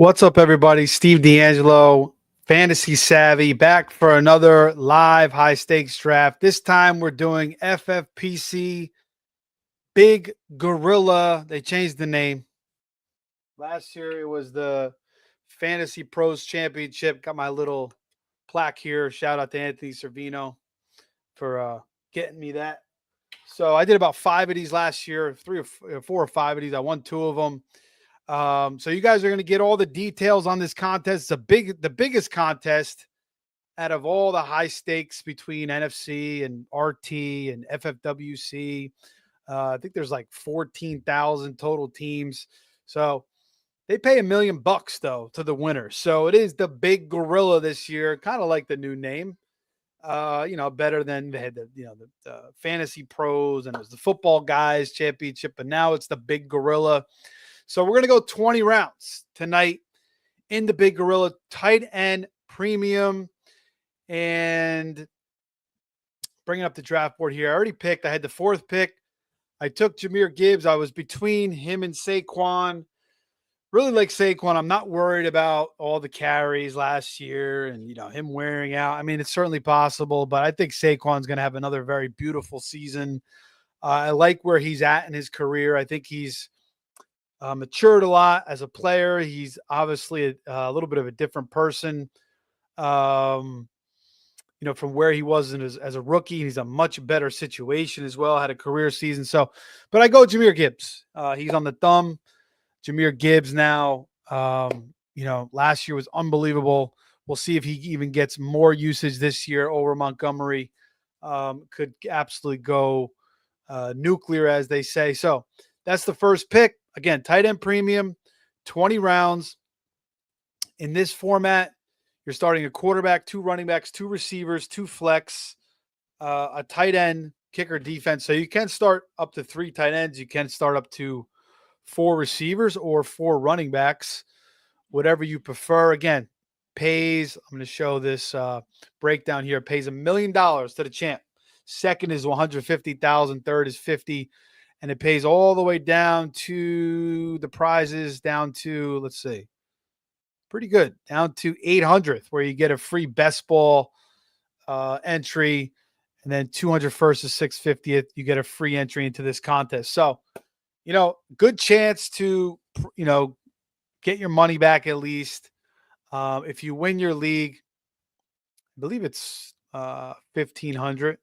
What's up, everybody? Steve D'Angelo, Fantasy Savvy, back for another live high stakes draft. This time we're doing FFPC Big Gorilla. They changed the name. Last year it was the Fantasy Pros Championship. Got my little plaque here. Shout out to Anthony Servino for getting me that. So I did about 5 of these last year, 4 or 5 of these. I won 2 of them. So you guys are going to get all the details on this contest. It's the biggest contest out of all the high stakes between NFC and RT and FFWC. I think there's like 14,000 total teams. So they pay $1 million though to the winner. So it is the Big Gorilla this year, kind of like the new name. Better than they had the Fantasy Pros and it was the Football Guys Championship, but now it's the Big Gorilla. So we're going to go 20 rounds tonight in the Big Gorilla tight end premium. And bringing up the draft board here. I already picked. I had the 4th pick. I took Jahmyr Gibbs. I was between him and Saquon. Really like Saquon. I'm not worried about all the carries last year and, him wearing out. I mean, it's certainly possible, but I think Saquon's going to have another very beautiful season. I like where he's at in his career. I think he's matured a lot as a player. He's obviously a little bit of a different person, from where he was as a rookie. He's a much better situation as well, had a career season. So, but I go Jahmyr Gibbs. He's on the thumb. Jahmyr Gibbs now, last year was unbelievable. We'll see if he even gets more usage this year over Montgomery. Could absolutely go nuclear, as they say. So that's the first pick. Again, tight end premium, 20 rounds. In this format, you're starting a quarterback, 2 running backs, 2 receivers, 2 flex, a tight end, kicker, defense. So you can start up to 3 tight ends. You can start up to 4 receivers or 4 running backs, whatever you prefer. Again, pays, I'm going to show this breakdown here, pays $1 million to the champ. Second is 150,000, third is 50. And it pays all the way down to the prizes, down to, let's see, pretty good, down to 800th, where you get a free best ball entry, and then 201st to 650th, you get a free entry into this contest. So, good chance to, get your money back at least. If you win your league, I believe it's 1,500.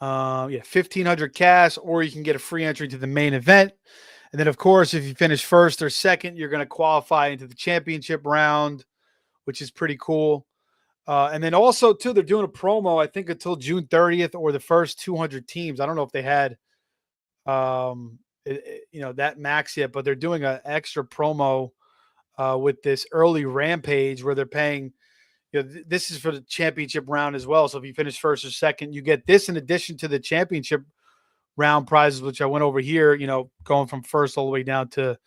1,500 cash, or you can get a free entry to the main event. And then, of course, if you finish first or second, you're going to qualify into the championship round, which is pretty cool. And then also, too, they're doing a promo, I think, until June 30th or the first 200 teams. I don't know if they had, that max yet, but they're doing an extra promo with this early rampage where they're paying. This is for the championship round as well. So if you finish first or second, you get this in addition to the championship round prizes, which I went over here, going from first all the way down to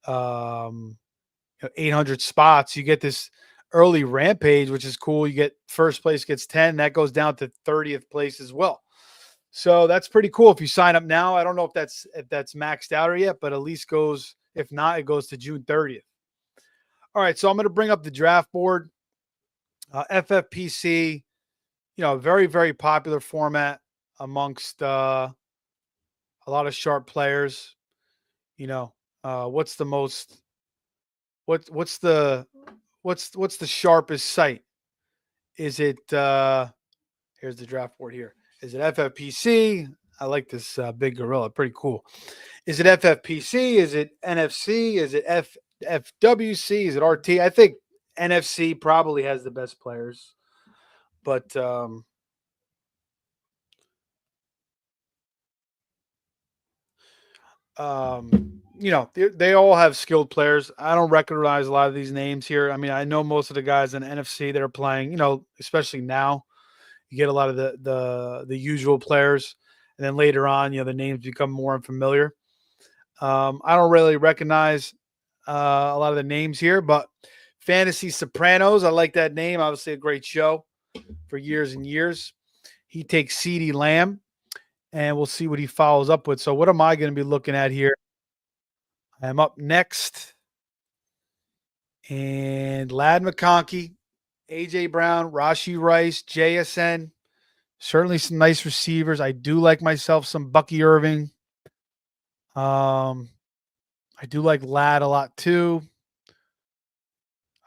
800 spots. You get this early rampage, which is cool. You get first place gets 10. That goes down to 30th place as well. So that's pretty cool. If you sign up now, I don't know if that's maxed out or yet, but at least goes, if not, it goes to June 30th. All right. So I'm going to bring up the draft board. FFPC, very, very popular format amongst a lot of sharp players. What's the sharpest site? Is it here's the draft board here. Is it FFPC? I like this Big Gorilla, pretty cool. Is it FFPC? Is it NFC? Is it FWC? Is it RT? I think NFC probably has the best players, but they all have skilled players. I don't recognize a lot of these names here. I mean, I know most of the guys in NFC that are playing, especially now, you get a lot of the usual players, and then later on, the names become more unfamiliar. I don't really recognize a lot of the names here, but Fantasy Sopranos, I like that name. Obviously, a great show for years and years. He takes CeeDee Lamb, and we'll see what he follows up with. So what am I going to be looking at here? I'm up next. And Lad McConkey, AJ Brown, Rashi Rice, JSN. Certainly some nice receivers. I do like myself some Bucky Irving. I do like Lad a lot too.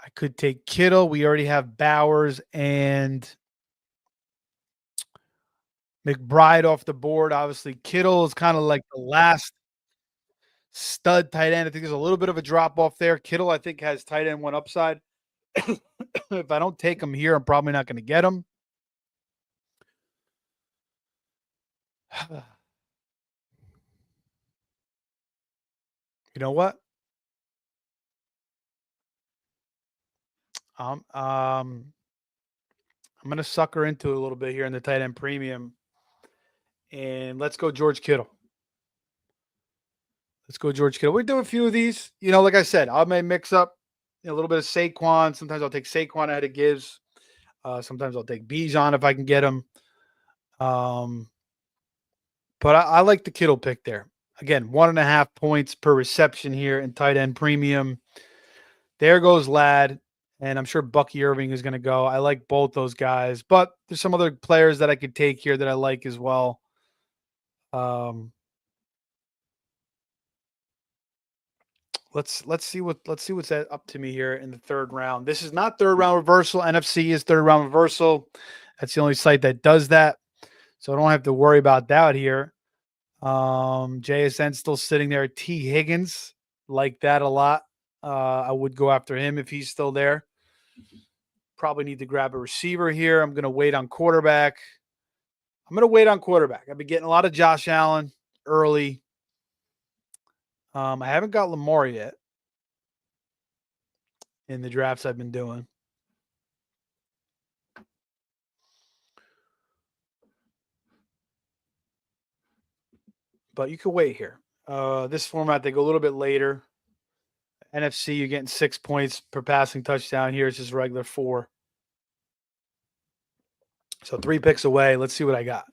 I could take Kittle. We already have Bowers and McBride off the board. Obviously, Kittle is kind of like the last stud tight end. I think there's a little bit of a drop off there. Kittle, I think, has tight end one upside. If I don't take him here, I'm probably not going to get him. You know what? I'm going to sucker into it a little bit here in the tight end premium. And let's go George Kittle. Let's go George Kittle. We do a few of these. You know, like I said, I may mix up a little bit of Saquon. Sometimes I'll take Saquon ahead of Gibbs. Sometimes I'll take Bijan if I can get him. But I like the Kittle pick there. Again, 1.5 points per reception here in tight end premium. There goes Lad. And I'm sure Bucky Irving is going to go. I like both those guys. But there's some other players that I could take here that I like as well. Let's see what's up to me here in the third round. This is not third round reversal. NFC is third round reversal. That's the only site that does that. So I don't have to worry about that here. JSN still sitting there. T. Higgins, like that a lot. I would go after him if he's still there. Probably need to grab a receiver here. I'm going to wait on quarterback. I've been getting a lot of Josh Allen early. I haven't got Lamar yet in the drafts I've been doing. But you can wait here. This format, they go a little bit later. NFC, you're getting 6 points per passing touchdown. Here it's just regular 4. So 3 picks away. Let's see what I got.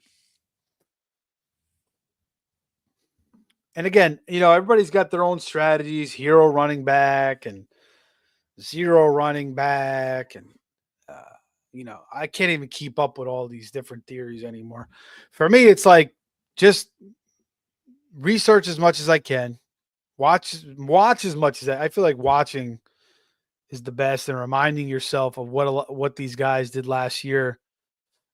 And again, you know, everybody's got their own strategies. Hero running back and 0 running back. And, you know, I can't even keep up with all these different theories anymore. For me, it's like just research as much as I can. Watch as much as I feel like watching is the best, and reminding yourself of what these guys did last year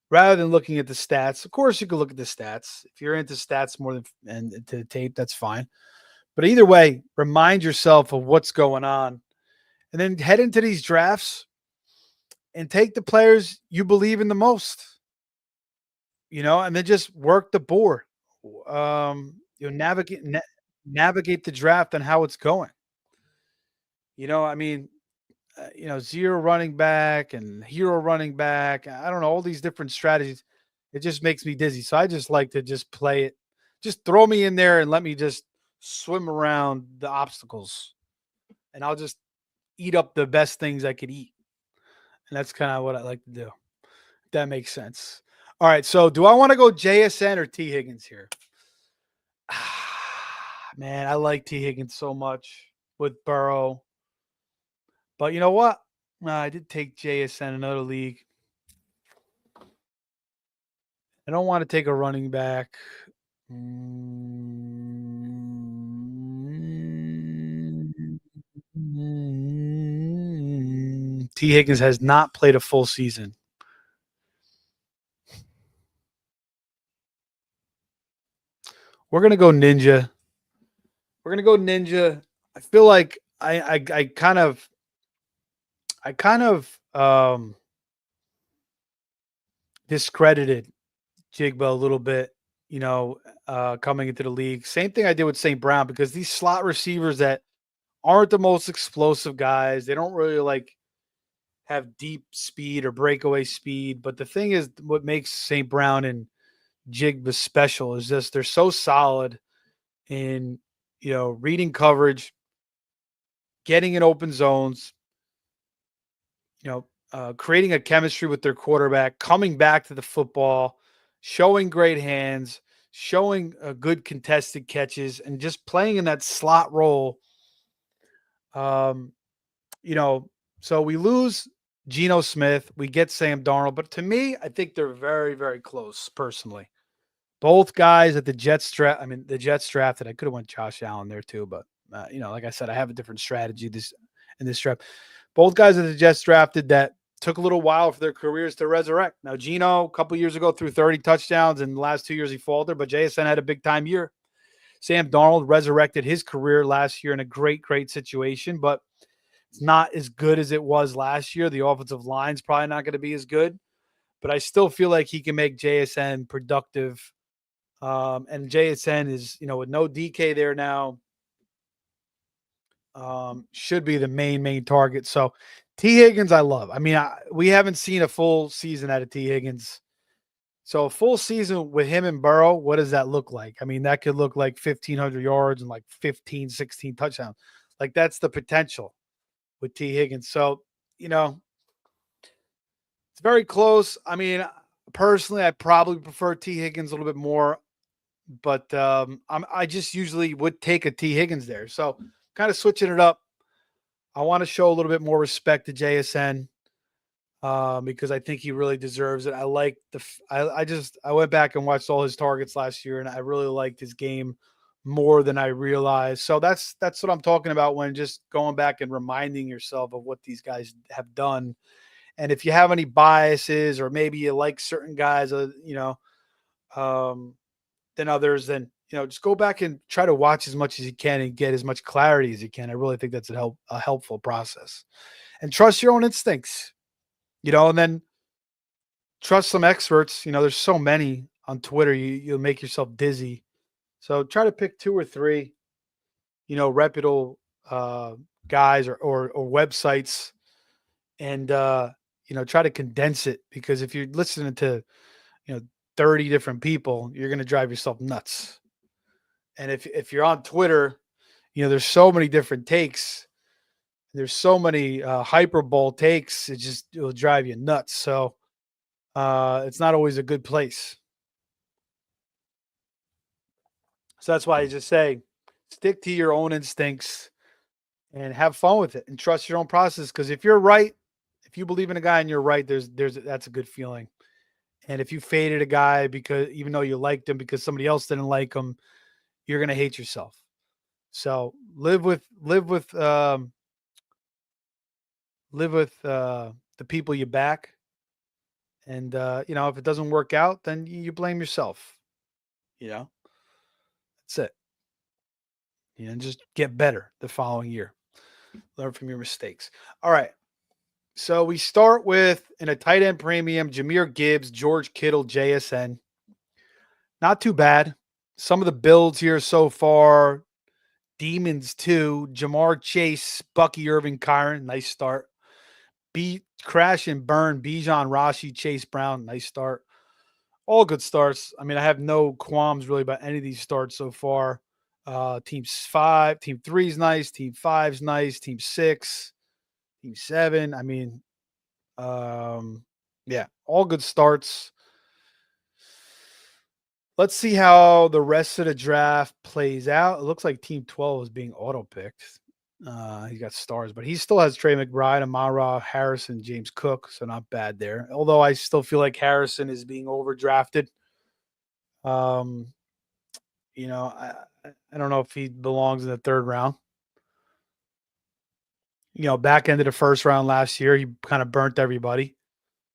rather than looking at the stats. Of course, you can look at the stats. If you're into stats more than and into the tape, that's fine. But either way, remind yourself of what's going on, and then head into these drafts and take the players you believe in the most. You know, and then just work the board. You know, navigate the draft and how it's going. You know, I mean, you know, 0 running back and hero running back. I don't know, all these different strategies. It just makes me dizzy. So I just like to just play it. Just throw me in there and let me just swim around the obstacles. And I'll just eat up the best things I could eat. And that's kind of what I like to do. If that makes sense. All right. So do I want to go JSN or T. Higgins here? Man, I like T. Higgins so much with Burrow. But you know what? I did take JSN in another league. I don't want to take a running back. T. Higgins has not played a full season. We're gonna go Ninja. I feel like I kind of discredited Jigba a little bit, you know, coming into the league. Same thing I did with St. Brown, because these slot receivers that aren't the most explosive guys, they don't really like have deep speed or breakaway speed. But the thing is, what makes St. Brown and Jigba special is just they're so solid in, you know, reading coverage, getting in open zones, you know, creating a chemistry with their quarterback, coming back to the football, showing great hands, showing good contested catches, and just playing in that slot role. You know, So we lose Geno Smith, we get Sam Darnold, but to me, I think they're very, very close personally. Both guys that the Jets the Jets drafted. I could have went Josh Allen there too, but like I said, I have a different strategy in this draft. Both guys that the Jets drafted that took a little while for their careers to resurrect. Now, Geno, a couple years ago, threw 30 touchdowns, and the last 2 years he faltered, but JSN had a big time year. Sam Darnold resurrected his career last year in a great, great situation, but it's not as good as it was last year. The offensive line's probably not going to be as good, but I still feel like he can make JSN productive. And JSN is, with no DK there now, should be the main target. So T. Higgins, I love. I mean, we haven't seen a full season out of T. Higgins. So a full season with him and Burrow, what does that look like? I mean, that could look like 1,500 yards and like 15, 16 touchdowns. Like that's the potential with T. Higgins. So, it's very close. I mean, personally, I probably prefer T. Higgins a little bit more, but I just usually would take a T. Higgins there. So kind of switching it up. I want to show a little bit more respect to JSN because I think he really deserves it. I like I went back and watched all his targets last year, and I really liked his game more than I realized. So that's what I'm talking about when just going back and reminding yourself of what these guys have done. And if you have any biases or maybe you like certain guys, than others, then just go back and try to watch as much as you can and get as much clarity as you can. I really think that's a helpful process. And trust your own instincts, and then trust some experts. There's so many on Twitter, you'll make yourself dizzy. So try to pick two or three, reputable guys or websites and try to condense it, because if you're listening to, 30 different people, you're going to drive yourself nuts. And if you're on Twitter, there's so many different takes. There's so many hyperbole takes. It'll drive you nuts. So it's not always a good place. So that's why I just say stick to your own instincts and have fun with it and trust your own process. Because if you're right, if you believe in a guy and you're right, that's a good feeling. And if you faded a guy because even though you liked him because somebody else didn't like him, you're gonna hate yourself. So the people you back, and if it doesn't work out, then you blame yourself. That's it. And just get better the following year. Learn from your mistakes. All right. So we start with in a tight end premium, Jahmyr Gibbs, George Kittle, JSN. Not too bad. Some of the builds here so far, Demons 2, Jamar Chase, Bucky Irving, Kyron, nice start. Crash and Burn, Bijan Rashi, Chase Brown, nice start. All good starts. I mean, I have no qualms really about any of these starts so far. Team 3 is nice, Team 5 is nice, Team 6, Team 7. I mean, yeah, all good starts. Let's see how the rest of the draft plays out. It looks like Team 12 is being auto-picked. He's got stars, but he still has Trey McBride, Amon-Ra, Harrison, James Cook, so not bad there. Although I still feel like Harrison is being overdrafted. I don't know if he belongs in the third round. Back end of the first round last year, he kind of burnt everybody.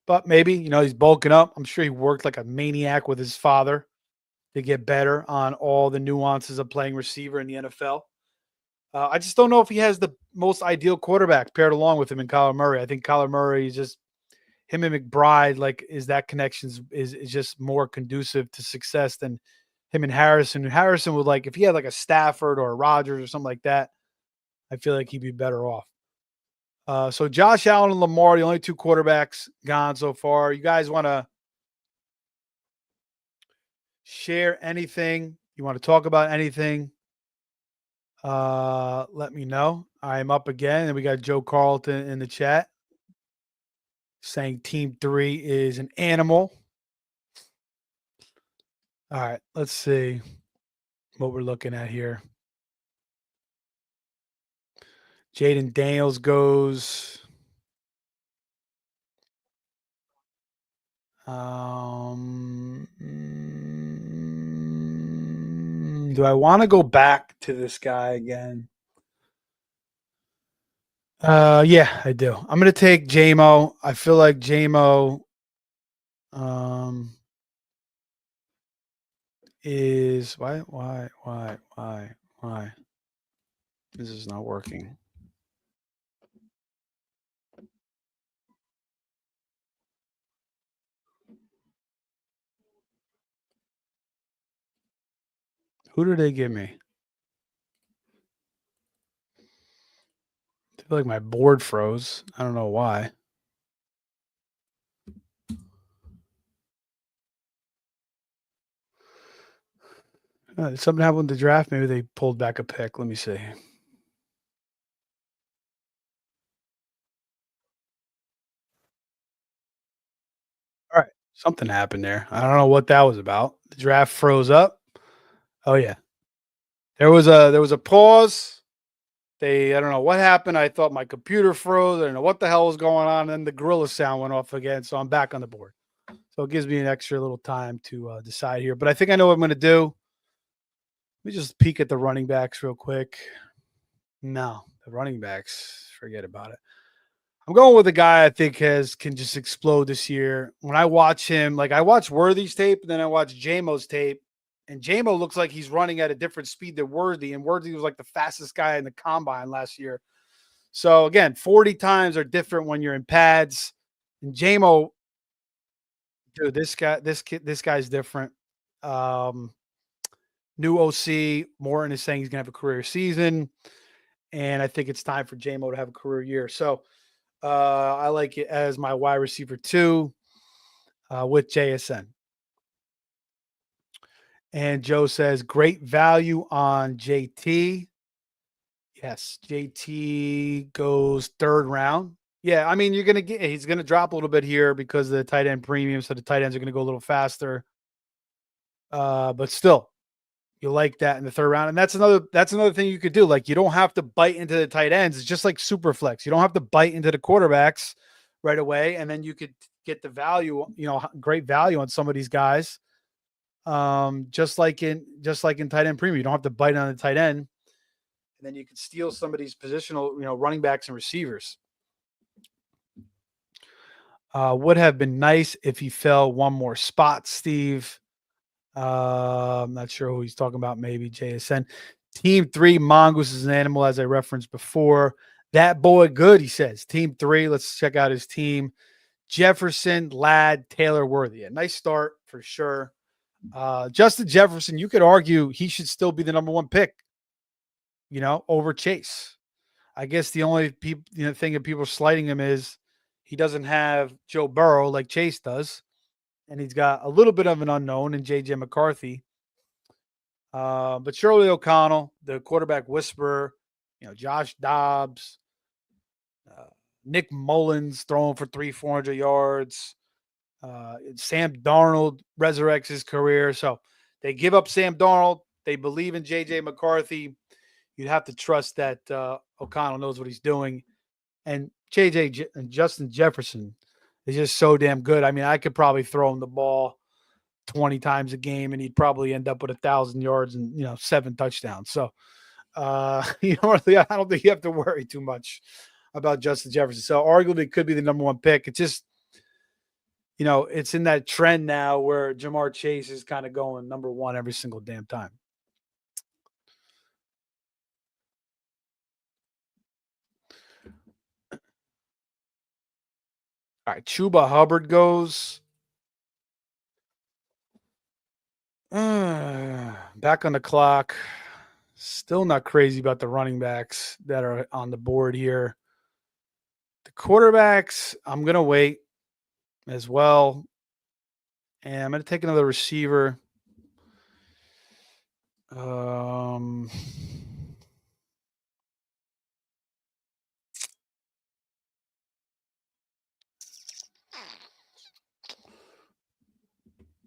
But maybe, he's bulking up. I'm sure he worked like a maniac with his father to get better on all the nuances of playing receiver in the NFL. I just don't know if he has the most ideal quarterback paired along with him in Kyler Murray. I think Kyler Murray is just him and McBride, that connection is just more conducive to success than him and Harrison. Harrison would if he had a Stafford or a Rodgers or something like that, I feel like he'd be better off. So Josh Allen and Lamar, the only two quarterbacks gone so far. You guys want to share anything? You want to talk about anything? Let me know. I'm up again, and we got Joe Carlton in the chat saying Team 3 is an animal. All right, let's see what we're looking at here. Jaden Daniels goes. Do I want to go back to this guy again? Yeah, I do. I'm gonna take JMO. I feel like JMO um is why this is not working. Who did they give me? I feel like my board froze. I don't know why. Did something happen with the draft? Maybe they pulled back a pick. Let me see. All right, something happened there. I don't know what that was about. The draft froze up. Oh yeah, there was a pause. I don't know what happened. I thought my computer froze. I don't know what the hell was going on. And then the gorilla sound went off again. So I'm back on the board. So it gives me an extra little time to decide here. But I think I know what I'm going to do. Let me just peek at the running backs real quick. No, the running backs, forget about it. I'm going with a guy I think can just explode this year. When I watch him, like I watch Worthy's tape, and then I watch JMO's tape, and JMO looks like he's running at a different speed than Worthy, and Worthy was like the fastest guy in the combine last year. So again, 40 times are different when you're in pads. And JMO, dude, this guy's different. Um, New OC, Morton is saying he's gonna have a career season, and I think it's time for JMO to have a career year. So I like it as my wide receiver two with JSN. And Joe says great value on JT. Yes, JT goes third round. Yeah, I mean he's gonna drop a little bit here because of the tight end premium, so the tight ends are gonna go a little faster. But still, you like that in the third round, and that's another thing you could do. Like you don't have to bite into the tight ends. It's just like super flex. You don't have to bite into the quarterbacks right away, and then you could get the value, great value on some of these guys. Just like in tight end premium, you don't have to bite on the tight end, and then you could steal some of these positional, running backs and receivers. Would have been nice if he fell one more spot, Steve. I'm not sure who he's talking about. Maybe JSN. Team three, Mongoose is an animal, as I referenced before. That boy, good, he says. Team three, let's check out his team. Jefferson, Ladd, Taylor, Worthy. A nice start for sure. Justin Jefferson, you could argue he should still be the number one pick, over Chase. I guess the only thing that people are slighting him is he doesn't have Joe Burrow like Chase does, and he's got a little bit of an unknown in JJ McCarthy. But Shirley O'Connell, the quarterback whisperer, Josh Dobbs, uh, Nick Mullins throwing for 400 yards. Sam Darnold resurrects his career. So they give up Sam Darnold. They believe in JJ McCarthy. You'd have to trust that O'Connell knows what he's doing. And and Justin Jefferson is just so damn good. I mean, I could probably throw him the ball 20 times a game and he'd probably end up with 1,000 yards and 7 touchdowns. So I don't think you have to worry too much about Justin Jefferson. So arguably could be the number one pick. It's just it's in that trend now where Jamar Chase is kind of going number one every single damn time. All right, Chuba Hubbard goes. Back on the clock. Still not crazy about the running backs that are on the board here. The quarterbacks, I'm going to wait as well. And I'm going to take another receiver. Um,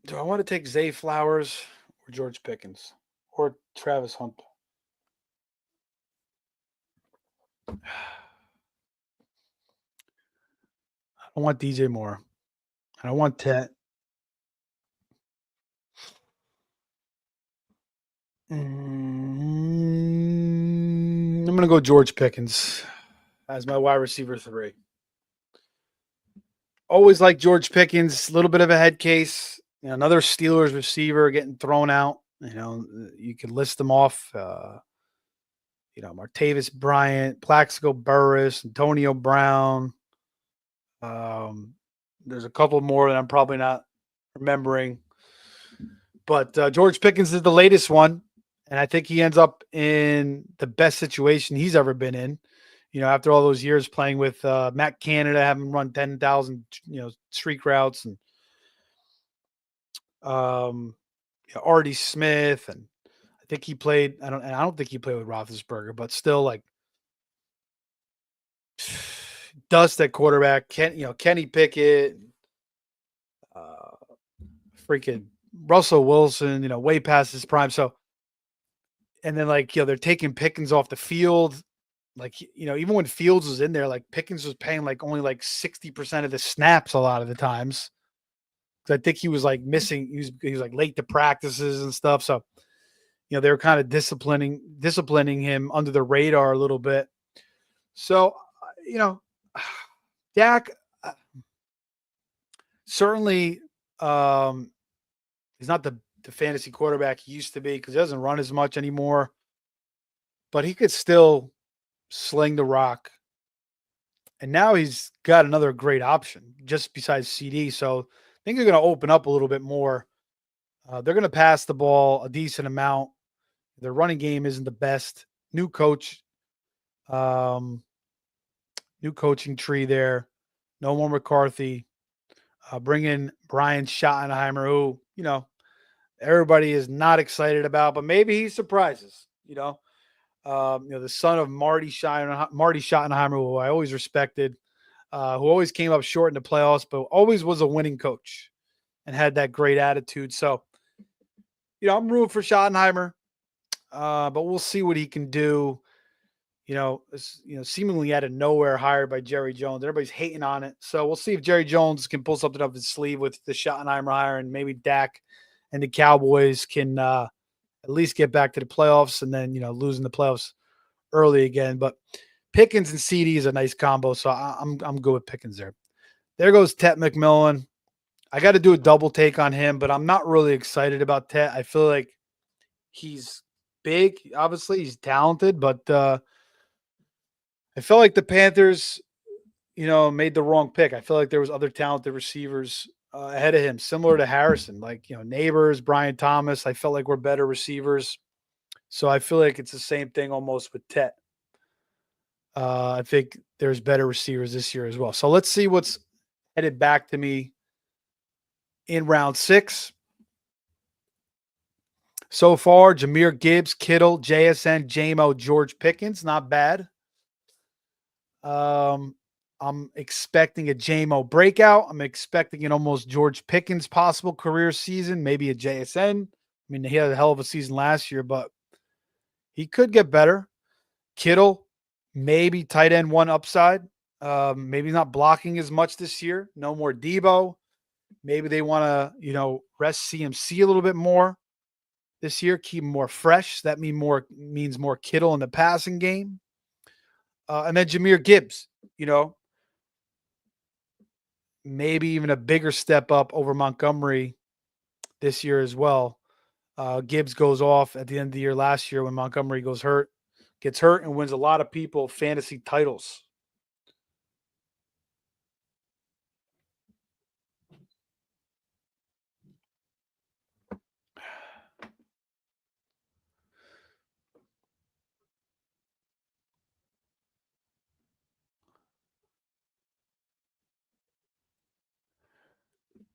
do I want to take Zay Flowers or George Pickens or Travis Hunt? I don't want DJ Moore. I don't want Ted. I'm going to go George Pickens as my wide receiver 3. Always like George Pickens, a little bit of a head case. Another Steelers receiver getting thrown out. You could list them off. Martavis Bryant, Plaxico Burress, Antonio Brown. There's a couple more that I'm probably not remembering. But George Pickens is the latest one. And I think he ends up in the best situation he's ever been in. After all those years playing with Matt Canada, having run 10,000, streak routes, and Artie Smith, and I think he played. I don't think he played with Roethlisberger, but still, like, dust at quarterback. Kenny Pickett, freaking Russell Wilson. Way past his prime. So, and then they're taking Pickens off the field. Even when Fields was in there, Pickens was paying only 60% of the snaps a lot of the times. I think he was missing. He was late to practices and stuff. So, they were kind of disciplining him under the radar a little bit. So, Dak certainly he's not the fantasy quarterback he used to be because he doesn't run as much anymore. But he could still sling the rock. And now he's got another great option just besides CD. So things are going to open up a little bit more. They're going to pass the ball a decent amount. Their running game isn't the best. New coach, new coaching tree there. No more McCarthy. Bring in Brian Schottenheimer, who, everybody is not excited about, but maybe he surprises, the son of Marty Schottenheimer, who I always respected, who always came up short in the playoffs, but always was a winning coach and had that great attitude. So, I'm rooting for Schottenheimer, but we'll see what he can do. Seemingly out of nowhere, hired by Jerry Jones. Everybody's hating on it. So we'll see if Jerry Jones can pull something up his sleeve with the Schottenheimer hire, and maybe Dak and the Cowboys can at least get back to the playoffs, and then, losing the playoffs early again. But Pickens and CD is a nice combo, so I'm good with Pickens there. There goes Tet McMillan. I got to do a double take on him, but I'm not really excited about Tet. I feel like he's big. Obviously, he's talented, but I felt like the Panthers, made the wrong pick. I feel like there was other talented receivers ahead of him, similar to Harrison, Neighbors, Brian Thomas. I felt like we're better receivers. So I feel like it's the same thing almost with Tet. I think there's better receivers this year as well. So let's see what's headed back to me in round 6. So far, Jahmyr Gibbs, Kittle, JSN, JMO, George Pickens. Not bad. I'm expecting a JMO breakout. I'm expecting an almost George Pickens possible career season, maybe a JSN. I mean, he had a hell of a season last year, but he could get better. Kittle, maybe tight end 1 upside. Maybe not blocking as much this year. No more Debo. Maybe they want to, rest CMC a little bit more this year, keep him more fresh. That means more Kittle in the passing game. And then Jahmyr Gibbs, maybe even a bigger step up over Montgomery this year as well. Gibbs goes off at the end of the year last year when Montgomery gets hurt, and wins a lot of people fantasy titles.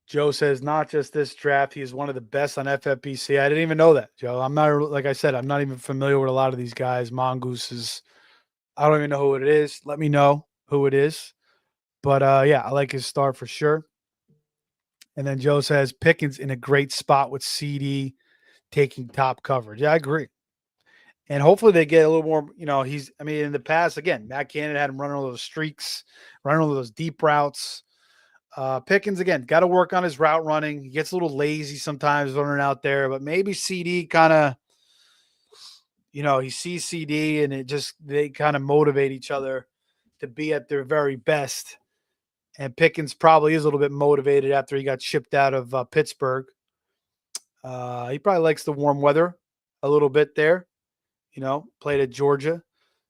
Joe says, not just this draft, he is one of the best on FFPC. I didn't even know that, Joe. I'm not, like I said, I'm not even familiar with a lot of these guys. Mongooses, I don't even know who it is. Let me know who it is. But yeah, I like his start for sure. And then Joe says, Pickens in a great spot with CD taking top coverage. Yeah, I agree. And hopefully they get a little more, in the past, again, Matt Canada had him running all those streaks, running all those deep routes. Pickens, again, got to work on his route running. He gets a little lazy sometimes running out there, but maybe CD kind of, he sees CD and they kind of motivate each other to be at their very best. And Pickens probably is a little bit motivated after he got shipped out of Pittsburgh. He probably likes the warm weather a little bit there. Played at Georgia.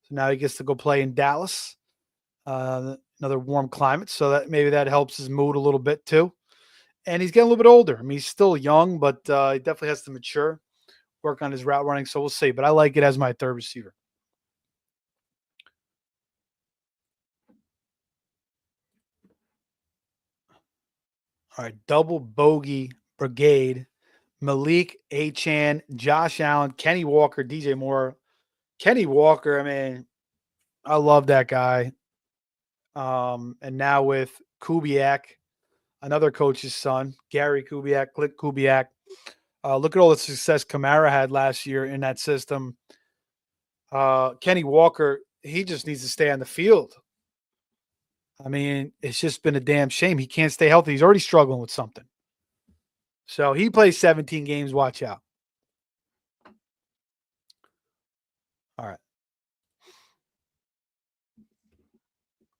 So now he gets to go play in Dallas, another warm climate. So that maybe that helps his mood a little bit too. And he's getting a little bit older. I mean, he's still young, but he definitely has to mature, work on his route running. So we'll see. But I like it as my third receiver. All right, double bogey brigade. Malik Achan, Josh Allen, Kenny Walker, DJ Moore. Kenny Walker, I mean, I love that guy. And now with Kubiak, another coach's son, Gary Kubiak, Click Kubiak. Look at all the success Kamara had last year in that system. Kenny Walker, he just needs to stay on the field. I mean, it's just been a damn shame. He can't stay healthy. He's already struggling with something. So he plays 17 games. Watch out. All right.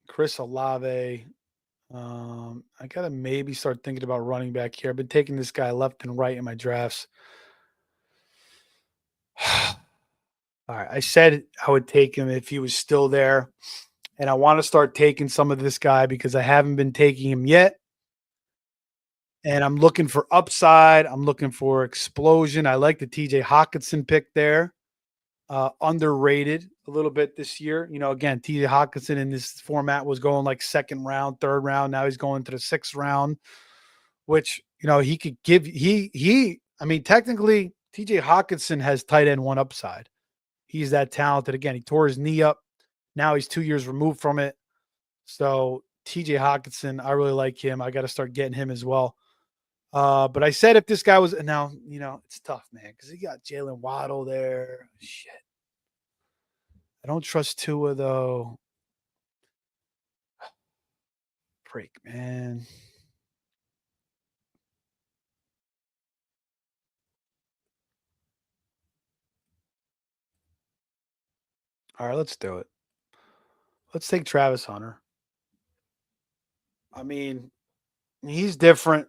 Chris Olave. I got to maybe start thinking about running back here. I've been taking this guy left and right in my drafts. All right. I said I would take him if he was still there. And I want to start taking some of this guy because I haven't been taking him yet. And I'm looking for upside. I'm looking for explosion. I like the TJ Hawkinson pick there. Underrated a little bit this year. Again, TJ Hawkinson in this format was going like second round, third round. Now he's going to the sixth round, which, he could give. I mean, technically, TJ Hawkinson has tight end one upside. He's that talented. Again, he tore his knee up. Now he's 2 years removed from it. So TJ Hawkinson, I really like him. I got to start getting him as well. But I said if this guy was now, it's tough, man, because he got Jalen Waddle there. Shit. I don't trust Tua though. Break, man. All right, let's do it. Let's take Travis Hunter. I mean, he's different.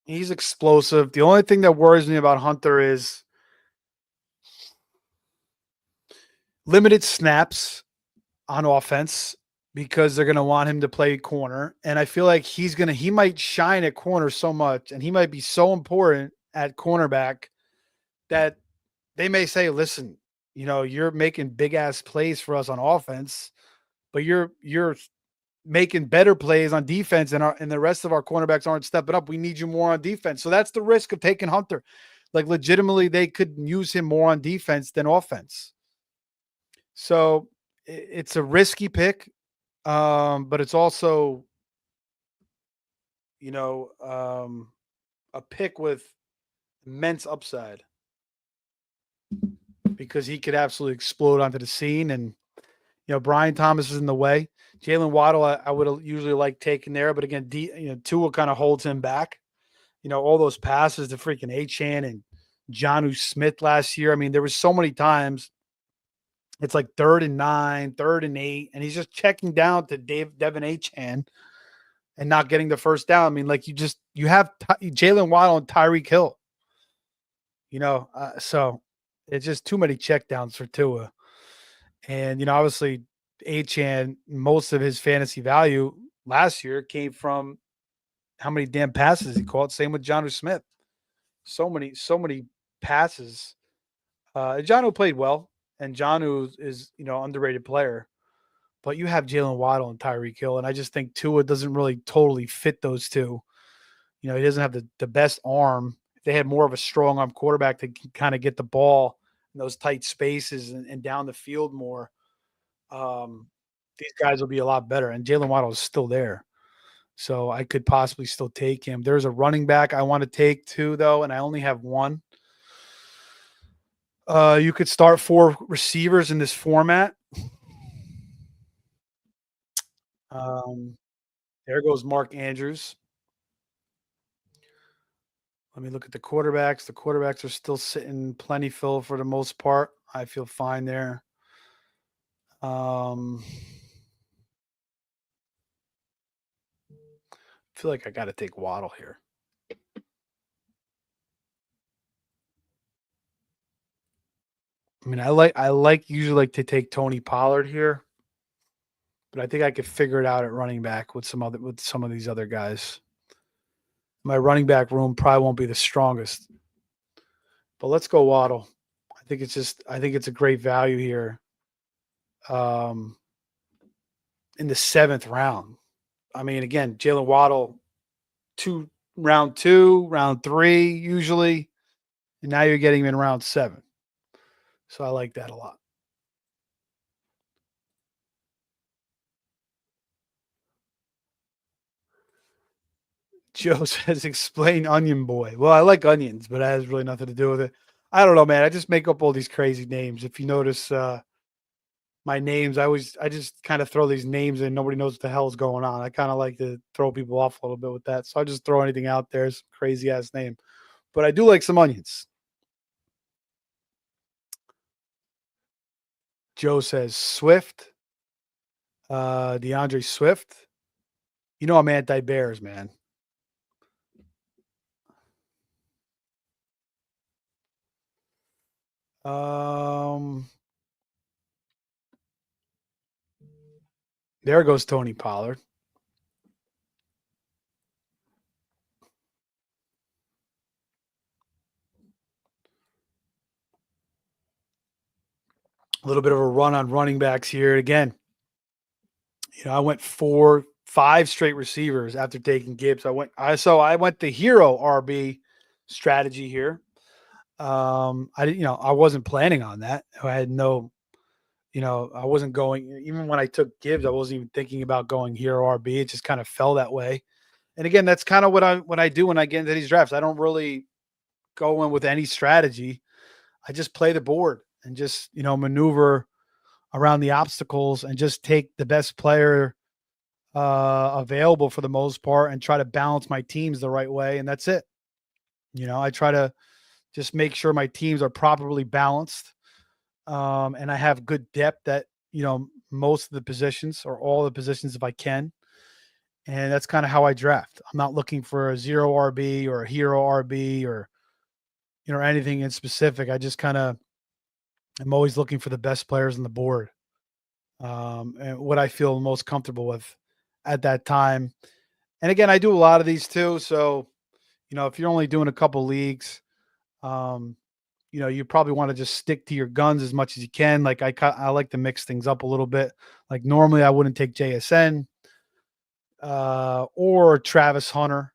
He's explosive. The only thing that worries me about Hunter is limited snaps on offense because they're going to want him to play corner. And I feel like he might shine at corner so much and he might be so important at cornerback that they may say, listen, you're making big ass plays for us on offense, but you're making better plays on defense and the rest of our cornerbacks aren't stepping up. We need you more on defense. So that's the risk of taking Hunter. Like legitimately they could use him more on defense than offense. So it's a risky pick. But it's also, a pick with immense upside because he could absolutely explode onto the scene. And, Brian Thomas is in the way. Jalen Waddle, I would usually like taking there. But again, Tua kind of holds him back. All those passes to freaking Achane and Jonnu Smith last year. I mean, there was so many times it's like 3rd and 9, 3rd and 8, and he's just checking down to Devin Achane and not getting the first down. I mean, like you have Jalen Waddle and Tyreek Hill, so it's just too many checkdowns for Tua. And, obviously Achane, most of his fantasy value last year came from how many damn passes he caught. Same with Jonnu Smith. So many passes. Jonnu played well, and Jonnu is, underrated player. But you have Jalen Waddle and Tyreek Hill, and I just think Tua doesn't really totally fit those two. He doesn't have the best arm. If they had more of a strong arm quarterback to kind of get the ball in those tight spaces and down the field more, these guys will be a lot better. And Jalen Waddle is still there. So I could possibly still take him. There's a running back I want to take too, though, and I only have one. You could start 4 receivers in this format. There goes Mark Andrews. Let me look at the quarterbacks. The quarterbacks are still sitting plentiful for the most part. I feel fine there. I feel like I got to take Waddle here. I mean, I usually like to take Tony Pollard here, but I think I could figure it out at running back with some of these other guys. My running back room probably won't be the strongest, but let's go Waddle. I think it's a great value here. In the 7th round. I mean, again, Jalen Waddle, round 2, round 3 usually, and now you're getting him in round 7. So I like that a lot. Joe says, explain Onion Boy. Well, I like onions, but it has really nothing to do with it. I don't know, man. I just make up all these crazy names. If you notice my names, I just kind of throw these names and nobody knows what the hell's going on. I kind of like to throw people off a little bit with that. So I just throw anything out there, some crazy ass name. But I do like some onions. Joe says Swift, DeAndre Swift. You know I'm anti-Bears, man. There goes Tony Pollard. A little bit of a run on running backs here again. I went 5 straight receivers after taking Gibbs. I went the hero RB strategy here. I wasn't planning on that. I had no, I wasn't going, even when I took Gibbs, I wasn't even thinking about going hero RB. It just kind of fell that way. And again, that's kind of what I do when I get into these drafts. I don't really go in with any strategy. I just play the board and just, maneuver around the obstacles and just take the best player available for the most part and try to balance my teams the right way. And that's it. I try to just make sure my teams are properly balanced. And I have good depth at, most of the positions or all the positions if I can. And that's kind of how I draft. I'm not looking for a 0 RB or a hero RB or, anything in specific. I just I'm always looking for the best players on the board. And what I feel most comfortable with at that time. And again, I do a lot of these too. So, if you're only doing a couple leagues, you probably want to just stick to your guns as much as you can. Like I like to mix things up a little bit. Like normally I wouldn't take JSN or Travis Hunter.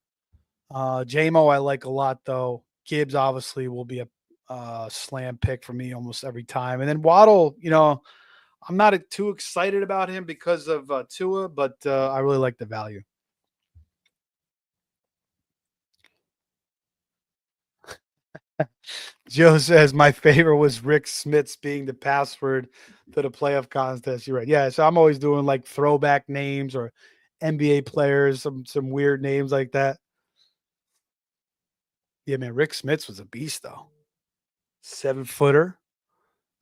JMO I like a lot though. Gibbs obviously will be a slam pick for me almost every time. And then Waddle, I'm not too excited about him because of Tua, but I really like the value. Joe says my favorite was Rick Smith's being the password to the playoff contest. You're right. Yeah, so I'm always doing like throwback names or NBA players, some weird names like that. Yeah, man, Rick Smith's was a beast though. 7-footer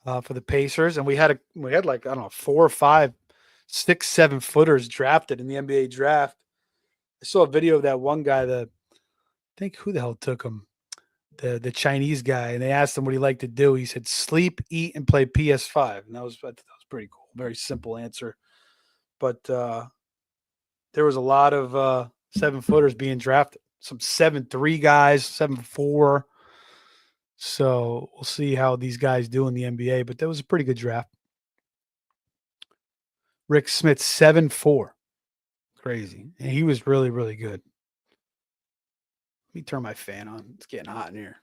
for the Pacers, and we had like I don't know 4 or 5, 6, 7-footers drafted in the NBA draft. I saw a video of that one guy. I think who the hell took him? The Chinese guy, and they asked him what he liked to do. He said sleep, eat, and play PS5, and that was pretty cool. Very simple answer, but there was a lot of 7-footers being drafted. Some 7'3" guys, 7'4". So we'll see how these guys do in the NBA, but that was a pretty good draft. Rick Smith, 7'4", crazy, and he was really, really good. Let me turn my fan on. It's getting hot in here.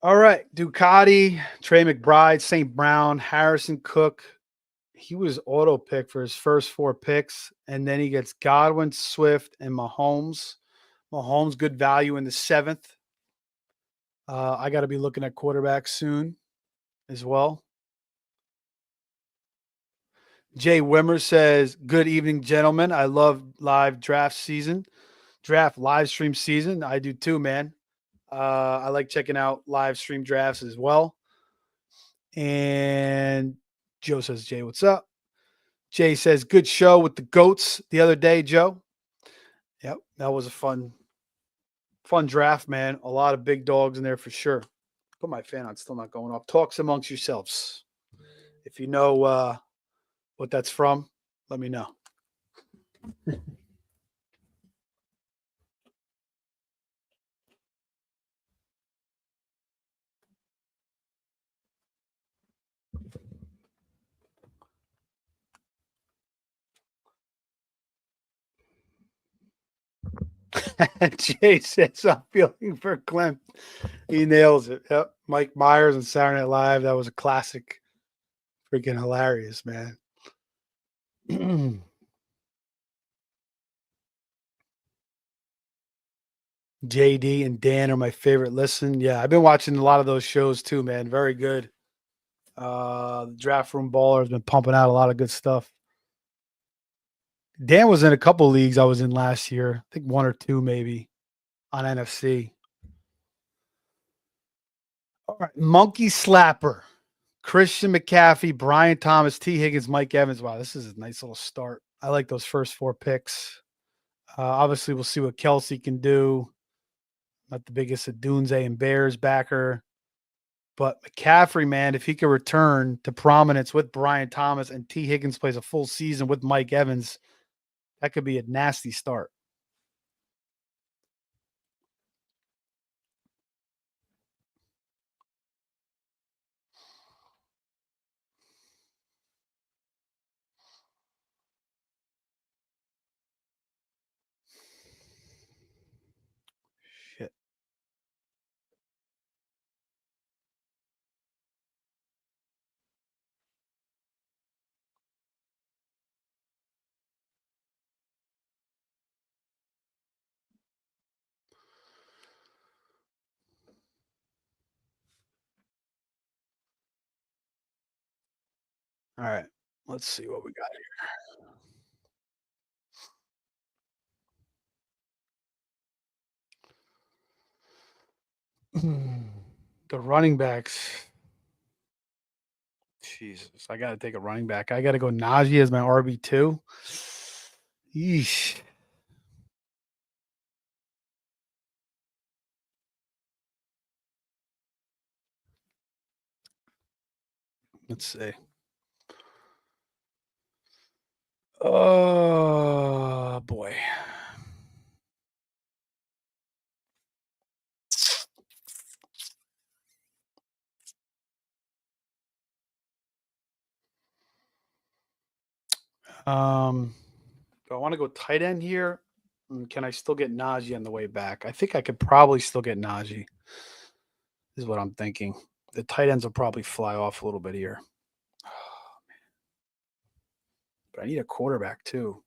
All right. Ducati, Trey McBride, St. Brown, Harrison Cook. He was auto pick for his first 4 picks. And then he gets Godwin, Swift, and Mahomes. Mahomes, good value in the 7th. I got to be looking at quarterbacks soon as well. Jay Wimmer says, "Good evening, gentlemen. I love live draft live stream season. I do too, man. I like checking out live stream drafts as well." And Joe says, "Jay, what's up?" Jay says, "Good show with the goats the other day, Joe." Yep, that was a fun draft, man. A lot of big dogs in there for sure. Put my fan on, still not going off. Talks amongst yourselves. If you know what that's from, let me know. Jay says, "I'm feeling for Clem." He nails it. Yep. Mike Myers on Saturday Night Live. That was a classic. Freaking hilarious, man. JD and Dan are my favorite listen. Yeah, I've been watching a lot of those shows too, man. Very good. The Draft Room Baller has been pumping out a lot of good stuff. Dan was in a couple leagues I was in last year. I think one or two maybe on NFC. All right. Monkey Slapper. Christian McCaffrey, Brian Thomas, T. Higgins, Mike Evans. Wow, this is a nice little start. I like those first four picks. Obviously, we'll see what Kelsey can do. Not the biggest of Dunze and Bears backer. But McCaffrey, man, if he could return to prominence with Brian Thomas and T. Higgins plays a full season with Mike Evans, that could be a nasty start. Shit. All right. Let's see what we got here. The running backs. Jesus, I got to take a running back. I got to go Najee as my RB2. Yeesh. Let's see. Oh, boy. Do I want to go tight end here? Can I still get Najee on the way back? I think I could probably still get Najee, is what I'm thinking. The tight ends will probably fly off a little bit here. But I need a quarterback too.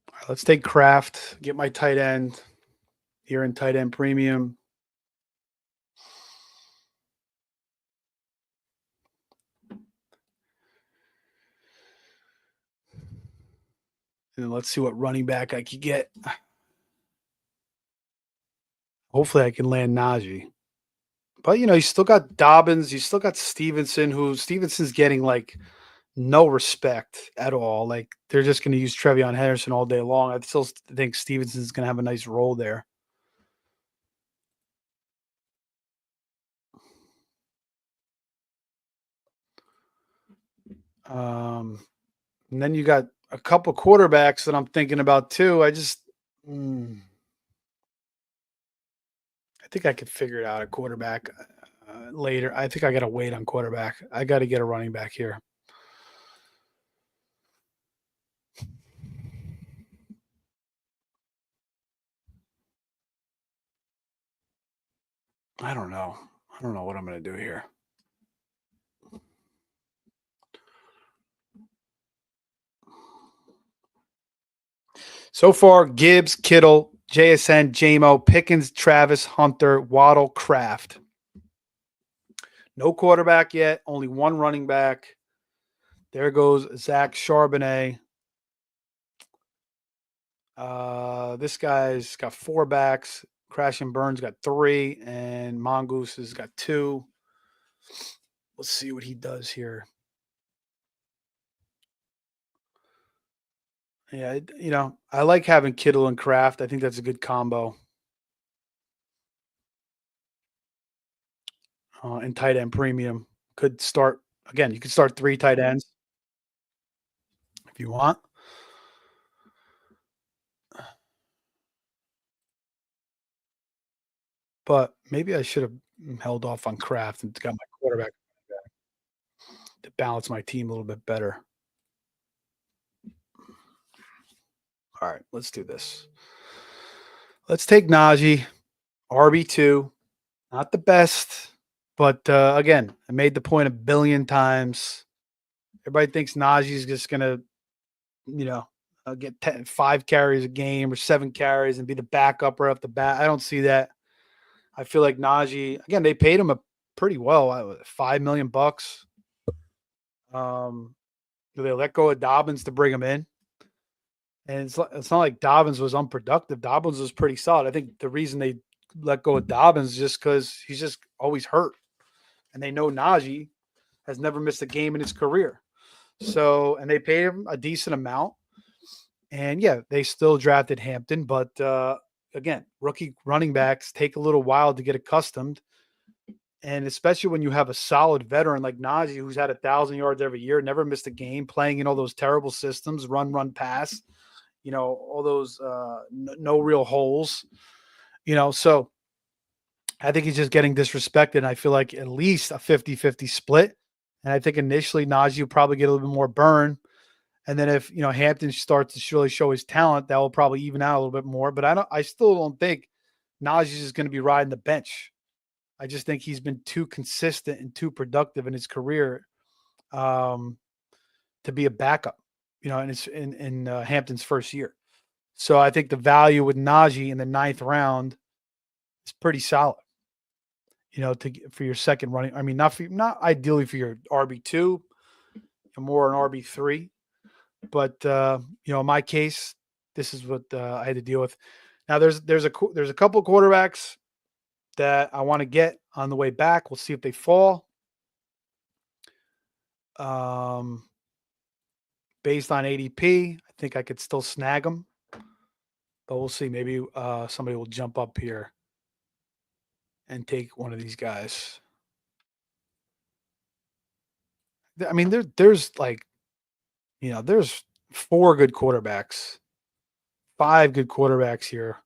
All right, let's take Kraft, get my tight end here in tight end premium. And let's see what running back I could get. Hopefully I can land Najee. But you still got Dobbins, you still got Stevenson, who Stevenson's getting like no respect at all. Like they're just going to use Trevion Henderson all day long. I still think Stevenson's going to have a nice role there. And then you got a couple quarterbacks that I'm thinking about too. I think I could figure it out a quarterback later. I think I got to wait on quarterback. I got to get a running back here. I don't know. I don't know what I'm going to do here. So far, Gibbs, Kittle, JSN, JMO, Pickens, Travis, Hunter, Waddle, Kraft. No quarterback yet, only one running back. There goes Zach Charbonnet. This guy's got 4 backs. Crash and Burns got 3, and Mongoose has got 2. Let's see what he does here. Yeah, I like having Kittle and Kraft. I think that's a good combo. And tight end premium could start again. You could start 3 tight ends if you want. But maybe I should have held off on Kraft and got my quarterback to balance my team a little bit better. All right, let's do this. Let's take Najee, RB2. Not the best, but again, I made the point 1,000,000,000 times. Everybody thinks Najee's just going to, get 5 carries a game or 7 carries and be the backup right off the bat. I don't see that. I feel like Najee, again, they paid him pretty well, $5,000,000. They let go of Dobbins to bring him in. And it's not like Dobbins was unproductive. Dobbins was pretty solid. I think the reason they let go of Dobbins is just because he's just always hurt. And they know Najee has never missed a game in his career. So, and they paid him a decent amount. And yeah, they still drafted Hampton. But again, rookie running backs take a little while to get accustomed. And especially when you have a solid veteran like Najee, who's had 1,000 yards every year, never missed a game, playing in all those terrible systems, run, pass, all those no real holes, so I think he's just getting disrespected. And I feel like at least a 50-50 split. And I think initially Najee will probably get a little bit more burn. And then if, Hampton starts to really show his talent, that will probably even out a little bit more. But I still don't think Najee is going to be riding the bench. I just think he's been too consistent and too productive in his career to be a backup, in Hampton's first year. So I think the value with Najee in the 9th round is pretty solid. For your second running. I mean, not ideally for your RB2, more an RB3, but in my case, this is what I had to deal with. Now there's a couple of quarterbacks that I want to get on the way back. We'll see if they fall. Based on ADP, I think I could still snag them, but we'll see. Maybe somebody will jump up here and take one of these guys. I mean, there's like, there's 4 good quarterbacks, 5 good quarterbacks here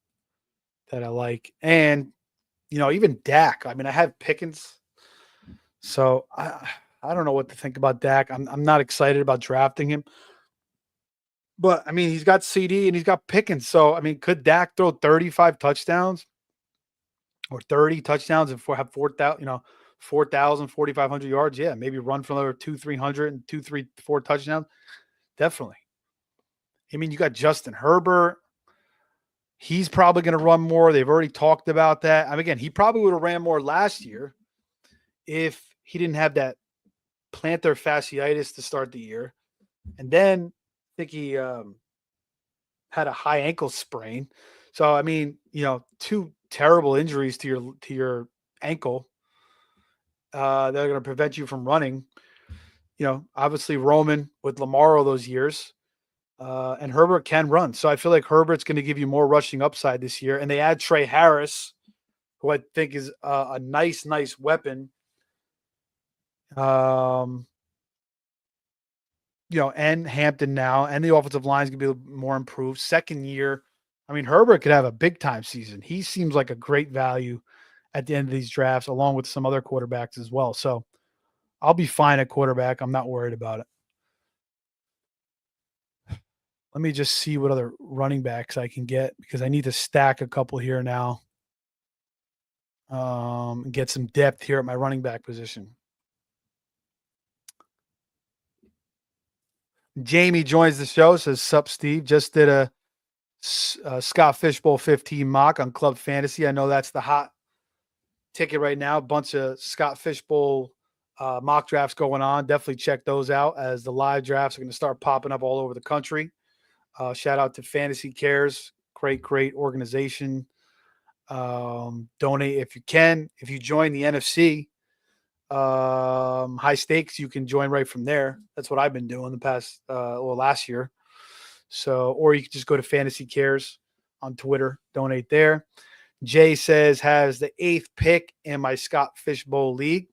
that I like. And, even Dak. I mean, I have Pickens. So I don't know what to think about Dak. I'm not excited about drafting him. But I mean, he's got CD and he's got Pickens. So I mean, could Dak throw 35 touchdowns or 30 touchdowns and have 4,000, 4,000, 4,500 yards? Yeah, maybe run for another 200-300 and 2, 3, 4 touchdowns. Definitely. I mean, you got Justin Herbert. He's probably going to run more. They've already talked about that. I mean, again, he probably would have ran more last year if he didn't have that plantar fasciitis to start the year. And then I think he had a high ankle sprain. So, I mean, 2 terrible injuries to your ankle that are going to prevent you from running. Obviously Roman with Lamar all those years. And Herbert can run. So I feel like Herbert's going to give you more rushing upside this year. And they add Trey Harris, who I think is a nice weapon. And Hampton now, and the offensive line is going to be more improved. Second year. I mean, Herbert could have a big time season. He seems like a great value at the end of these drafts, along with some other quarterbacks as well. So I'll be fine at quarterback. I'm not worried about it. Let me just see what other running backs I can get because I need to stack a couple here now. Get some depth here at my running back position. Jamie joins the show, says, "Sup, Steve. Just did a Scott Fishbowl 15 mock on Club Fantasy. I know that's the hot ticket right now. A bunch of Scott Fishbowl mock drafts going on. Definitely check those out as the live drafts are going to start popping up all over the country. Shout out to Fantasy Cares. Great organization. Donate if you can. If you join the NFC, high stakes, you can join right from there. That's what I've been doing the past, last year. So, or you can just go to Fantasy Cares on Twitter, donate there. Jay says, has the 8th pick in my Scott Fishbowl league.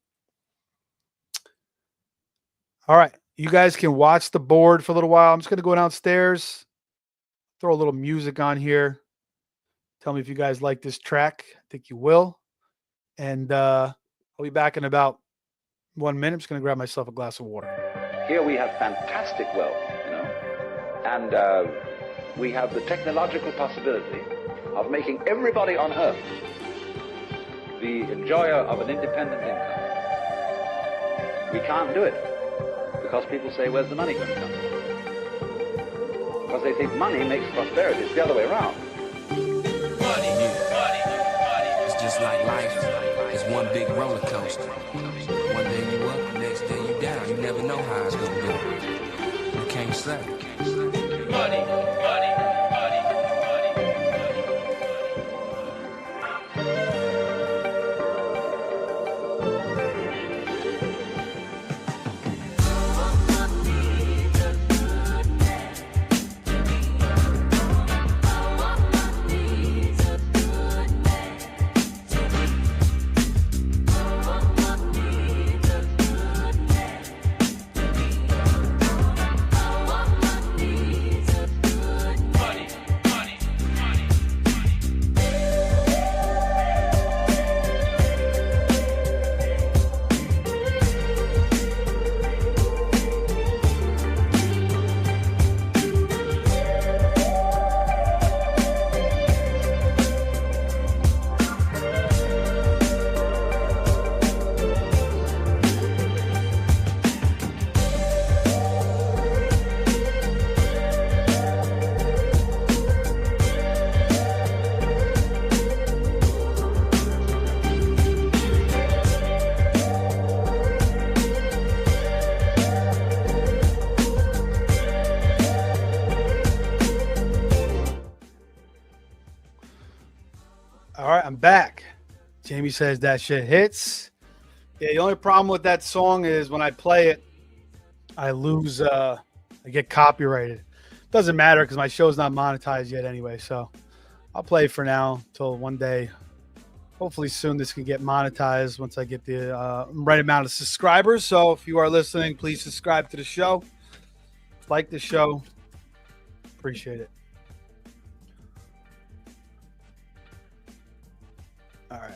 All right. You guys can watch the board for a little while. I'm just going to go downstairs, throw a little music on here. Tell me if you guys like this track. I think you will. And I'll be back in about 1 minute. I'm just going to grab myself a glass of water. Here we have fantastic wealth, and we have the technological possibility of making everybody on earth the enjoyer of an independent income. We can't do it because people say, where's the money going to come from? Because they think money makes prosperity. It's the other way around. Money. It's just like life. It's one big roller coaster. One day you up, next day you down. You never know how it's gonna go. You can't say. Money. All right, I'm back. Jamie says that shit hits. Yeah, the only problem with that song is when I play it, I lose, I get copyrighted. Doesn't matter because my show's not monetized yet anyway. So I'll play for now until one day. Hopefully soon this can get monetized once I get the right amount of subscribers. So if you are listening, please subscribe to the show. Like the show. Appreciate it. All right.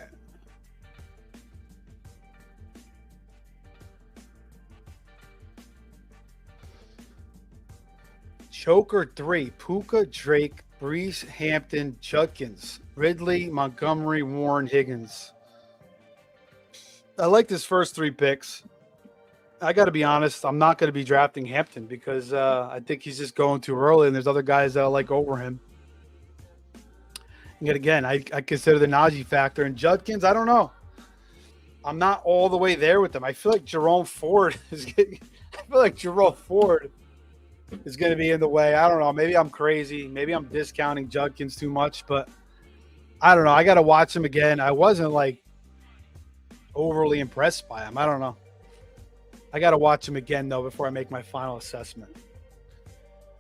Choker 3, Puka, Drake, Brees, Hampton, Judkins, Ridley, Montgomery, Warren, Higgins. I like this first 3 picks. I got to be honest, I'm not going to be drafting Hampton because I think he's just going too early, and there's other guys that I like over him. And yet again, I consider the Najee factor. And Judkins, I don't know. I'm not all the way there with him. I feel like Jerome Ford is going to be in the way. I don't know. Maybe I'm crazy. Maybe I'm discounting Judkins too much, but I don't know. I got to watch him again. I wasn't like overly impressed by him. I don't know. I got to watch him again though before I make my final assessment.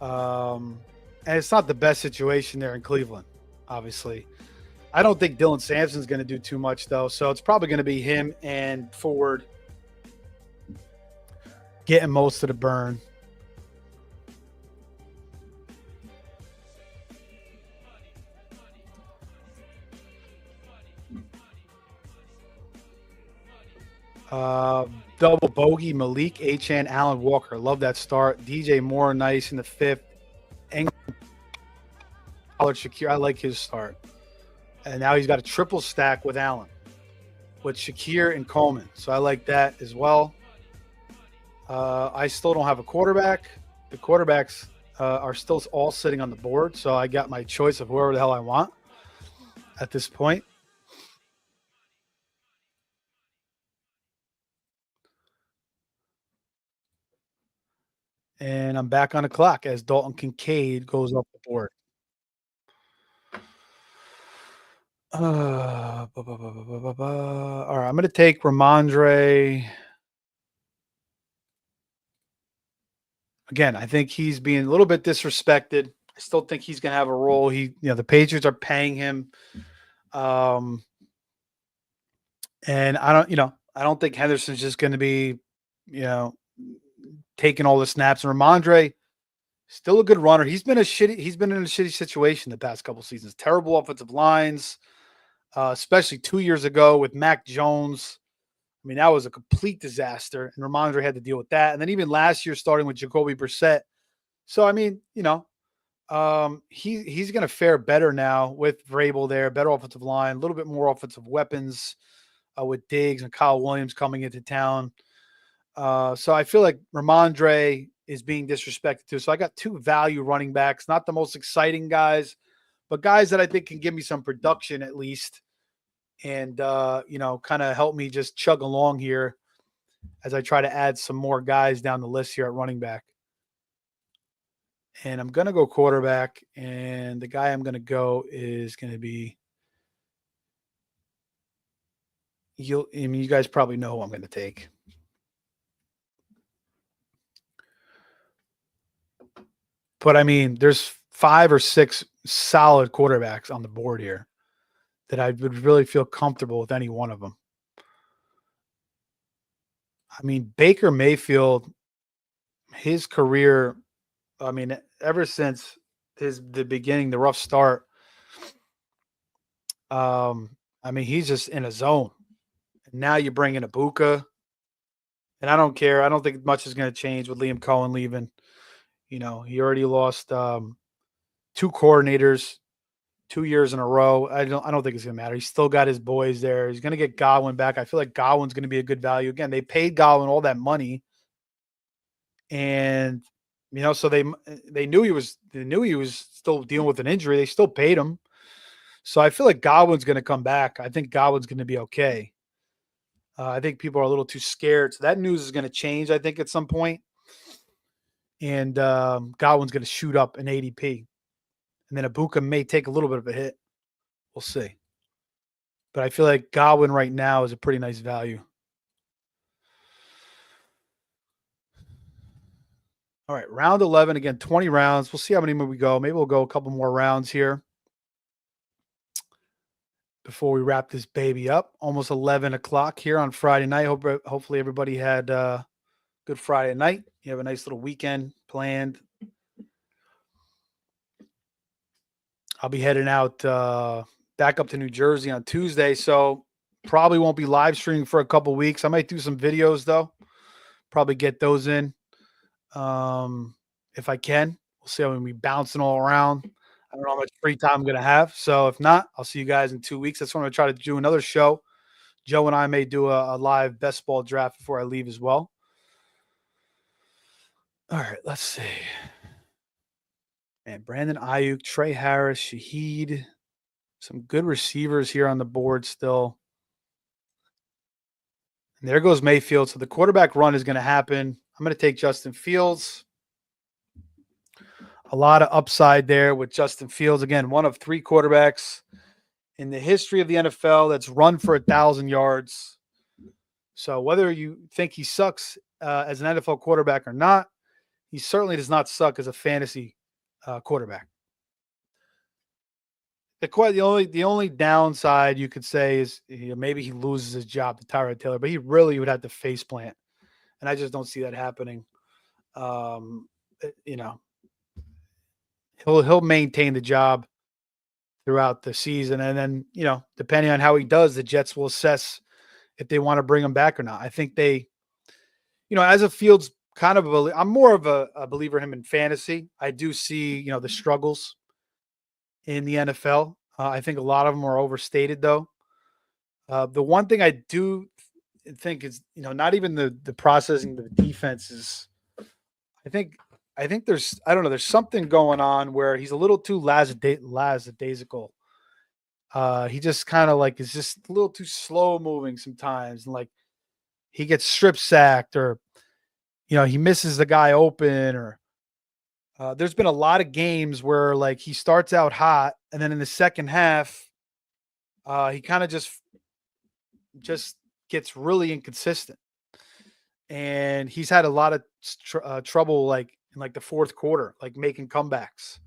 And it's not the best situation there in Cleveland, obviously. I don't think Dylan Sampson's going to do too much though, so it's probably going to be him and Ford getting most of the burn. Double bogey, Malik, Achane, Allen Walker. Love that start. DJ Moore, nice in the 5th. And Shakir, I like his start. And now he's got a triple stack with Allen. with Shakir and Coleman. So I like that as well. I still don't have a quarterback. The quarterbacks are still all sitting on the board. So I got my choice of whoever the hell I want at this point. And I'm back on the clock as Dalton Kincaid goes off the board. All right, I'm going to take Ramondre. Again, I think he's being a little bit disrespected. I still think he's going to have a role. The Patriots are paying him. And I don't think Henderson's just going to be, taking all the snaps. And Ramondre, still a good runner. He's been in a shitty situation the past couple seasons. Terrible offensive lines, especially 2 years ago with Mac Jones. I mean, that was a complete disaster, and Ramondre had to deal with that. And then even last year, starting with Jacoby Brissett. So I mean, he's going to fare better now with Vrabel there, better offensive line, a little bit more offensive weapons with Diggs and Kyle Williams coming into town. So I feel like Ramondre is being disrespected too. So I got 2 value running backs, not the most exciting guys, but guys that I think can give me some production at least. And, kind of help me just chug along here as I try to add some more guys down the list here at running back. And I'm going to go quarterback. And the guy I'm going to go is going to be, you guys probably know who I'm going to take. But I mean, there's 5 or 6 solid quarterbacks on the board here that I would really feel comfortable with any one of them. I mean, Baker Mayfield, his career, I mean, ever since the beginning, the rough start, I mean, he's just in a zone. And now you bring in Ibuka, and I don't care. I don't think much is going to change with Liam Cohen leaving. He already lost 2 coordinators 2 years in a row. I don't think it's gonna matter. He's still got his boys there. He's gonna get Godwin back. I feel like Godwin's gonna be a good value. Again, they paid Godwin all that money, and so they knew he was still dealing with an injury. They still paid him, so I feel like Godwin's gonna come back. I think Godwin's gonna be okay. I think people are a little too scared, so that news is gonna change. I think at some point, and Godwin's gonna shoot up in ADP. And then Ibuka may take a little bit of a hit. We'll see. But I feel like Godwin right now is a pretty nice value. All right, round 11. Again, 20 rounds. We'll see how many more we go. Maybe we'll go a couple more rounds here before we wrap this baby up. Almost 11 o'clock here on Friday night. Hopefully everybody had a good Friday night. You have a nice little weekend planned. I'll be heading out back up to New Jersey on Tuesday, so probably won't be live streaming for a couple weeks. I might do some videos, though. Probably get those in if I can. We'll see how I'm going to be bouncing all around. I don't know how much free time I'm going to have, so if not, I'll see you guys in 2 weeks. That's when I'm going to try to do another show. Joe and I may do a live best ball draft before I leave as well. All right, let's see. Man, Brandon Ayuk, Trey Harris, Shaheed. Some good receivers here on the board still. And there goes Mayfield. So the quarterback run is going to happen. I'm going to take Justin Fields. A lot of upside there with Justin Fields. Again, one of 3 quarterbacks in the history of the NFL that's run for 1,000 yards. So whether you think he sucks as an NFL quarterback or not, he certainly does not suck as a fantasy quarterback. The only downside you could say is maybe he loses his job to Tyrod Taylor, but he really would have to face plant, and I just don't see that happening. He'll maintain the job throughout the season, and then depending on how he does, the Jets will assess if they want to bring him back or not. I think they, as a Fields kind of I'm more of a believer in him in fantasy. I do see the struggles in the NFL. I think a lot of them are overstated, though. The one thing I do think is, not even the processing the defense is. I think I think there's I don't know. There's something going on where he's a little too lackadaisical. He just kind of like is just a little too slow moving sometimes, and like he gets strip sacked or he misses the guy open or there's been a lot of games where like he starts out hot and then in the second half he kind of just gets really inconsistent and he's had a lot of trouble like in like the fourth quarter like making comebacks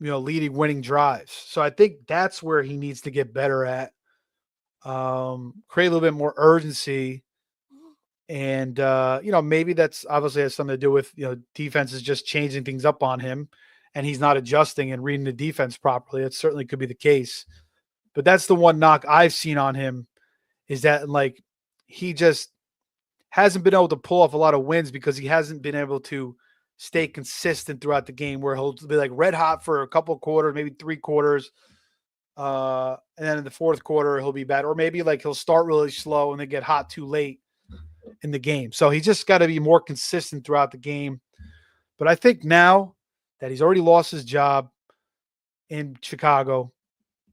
leading winning drives. So I think that's where he needs to get better at, create a little bit more urgency. And, maybe that's obviously has something to do with, defense is just changing things up on him and he's not adjusting and reading the defense properly. It certainly could be the case. But that's the one knock I've seen on him is that, like, he just hasn't been able to pull off a lot of wins because he hasn't been able to stay consistent throughout the game where he'll be like red hot for a couple quarters, maybe 3 quarters. And then in the fourth quarter, he'll be bad. Or maybe like he'll start really slow and then get hot too late in the game. So he just got to be more consistent throughout the game. But I think now that he's already lost his job in Chicago,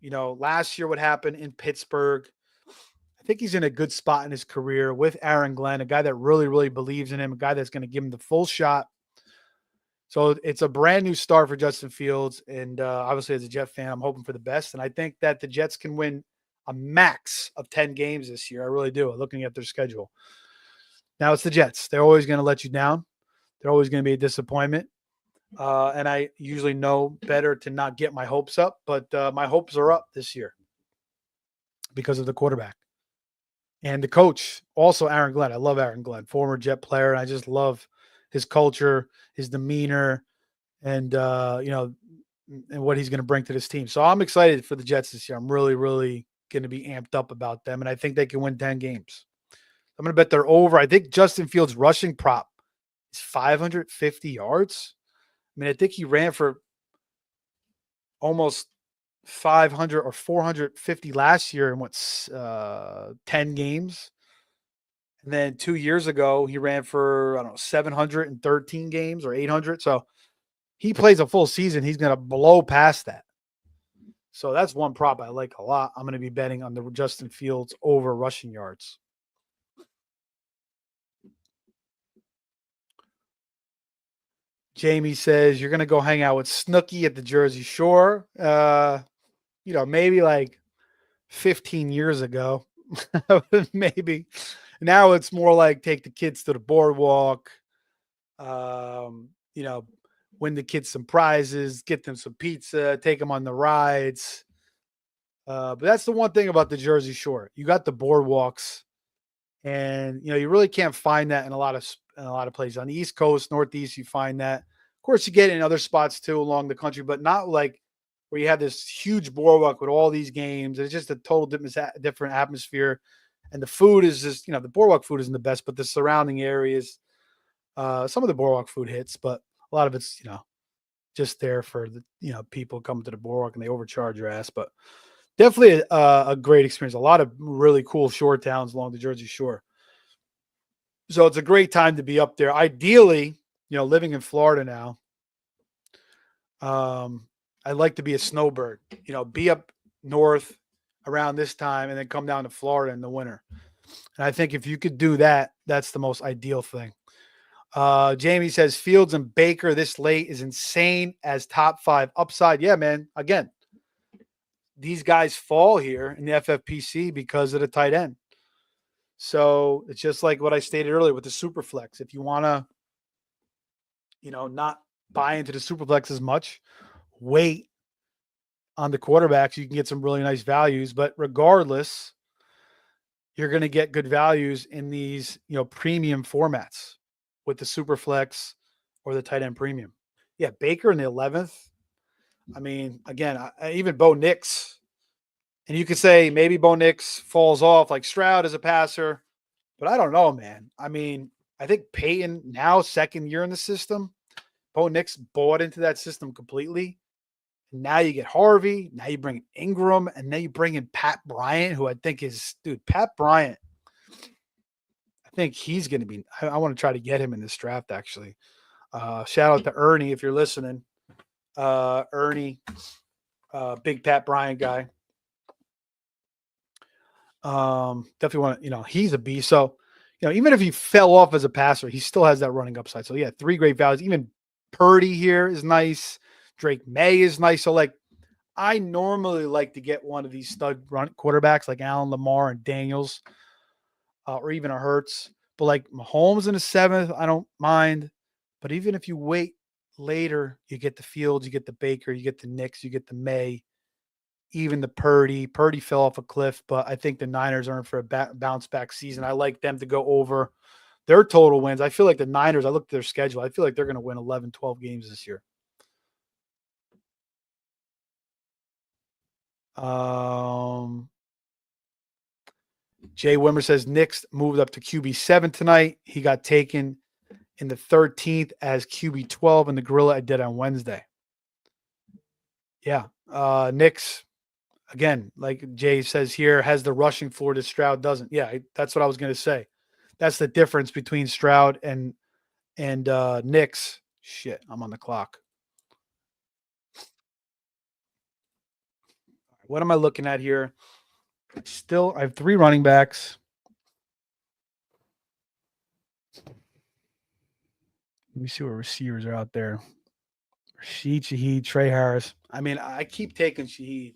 last year what happened in Pittsburgh, I think he's in a good spot in his career with Aaron Glenn, a guy that really, really believes in him, a guy that's going to give him the full shot. So it's a brand new start for Justin Fields. And obviously as a Jet fan, I'm hoping for the best. And I think that the Jets can win a max of 10 games this year. I really do, looking at their schedule. Now it's the Jets. They're always going to let you down. They're always going to be a disappointment. And I usually know better to not get my hopes up, but my hopes are up this year because of the quarterback. And the coach, also Aaron Glenn. I love Aaron Glenn, former Jet player. And I just love his culture, his demeanor, and and what he's going to bring to this team. So I'm excited for the Jets this year. I'm really, really going to be amped up about them, and I think they can win 10 games. I'm going to bet they're over. I think Justin Fields' rushing prop is 550 yards. I mean, I think he ran for almost 500 or 450 last year in 10 games. And then 2 years ago, he ran for, 713 games or 800. So he plays a full season. He's going to blow past that. So that's one prop I like a lot. I'm going to be betting on the Justin Fields over rushing yards. Jamie says, you're going to go hang out with Snooki at the Jersey Shore. Maybe like 15 years ago. Maybe. Now it's more like take the kids to the boardwalk, win the kids some prizes, get them some pizza, take them on the rides. But that's the one thing about the Jersey Shore. You got the boardwalks, and you really can't find that in a lot of places. On the East Coast, Northeast, you find that. Of course, you get it in other spots too along the country, but not like where you have this huge boardwalk with all these games. It's just a total different atmosphere. And the food is just, the boardwalk food isn't the best, but the surrounding areas, some of the boardwalk food hits, but a lot of it's, just there for the, people coming to the boardwalk and they overcharge your ass. But definitely a great experience. A lot of really cool shore towns along the Jersey Shore. So it's a great time to be up there. Ideally, living in Florida now, I'd like to be a snowbird, be up north around this time and then come down to Florida in the winter. And I think if you could do that, that's the most ideal thing. Jamie says Fields and Baker this late is insane as top 5 upside. Yeah, man. Again, these guys fall here in the FFPC because of the tight end. So it's just like what I stated earlier with the Superflex. If you want to, not buy into the Superflex as much, wait on the quarterbacks, you can get some really nice values. But regardless, you're going to get good values in these, premium formats with the Superflex or the tight end premium. Yeah, Baker in the 11th. I mean, again, even Bo Nix. And you could say maybe Bo Nix falls off like Stroud as a passer. But I don't know, man. I mean, I think Peyton now, second year in the system, Bo Nix bought into that system completely. And now you get Harvey. Now you bring in Ingram. And then you bring in Pat Bryant, who I think is, dude, Pat Bryant. I think he's going to be, I want to try to get him in this draft, actually. Shout out to Ernie if you're listening. Ernie, big Pat Bryant guy. Definitely want to, he's a beast. So, even if he fell off as a passer, he still has that running upside. So, yeah, 3 great values. Even Purdy here is nice. Drake May is nice. So, like, I normally like to get one of these stud run quarterbacks like Allen Lamar and Daniels, or even a Hurts. But like Mahomes in the 7th, I don't mind. But even if you wait later, you get the Fields, you get the Baker, you get the Knicks, you get the May, even the Purdy. Purdy fell off a cliff, but I think the Niners are in for a bounce back season. I like them to go over their total wins. I feel like the Niners, I looked at their schedule, I feel like they're going to win 11, 12 games this year. Jay Wimmer says Knicks moved up to QB7 tonight. He got taken in the 13th as QB12 in the Gorilla I did on Wednesday. Yeah. Knicks, again, like Jay says here, has the rushing floor that Stroud doesn't. Yeah, that's what I was going to say. That's the difference between Stroud and Knicks. Shit, I'm on the clock. What am I looking at here? Still, I have 3 running backs. Let me see what receivers are out there. Rashid Shaheed, Trey Harris. I mean, I keep taking Shaheed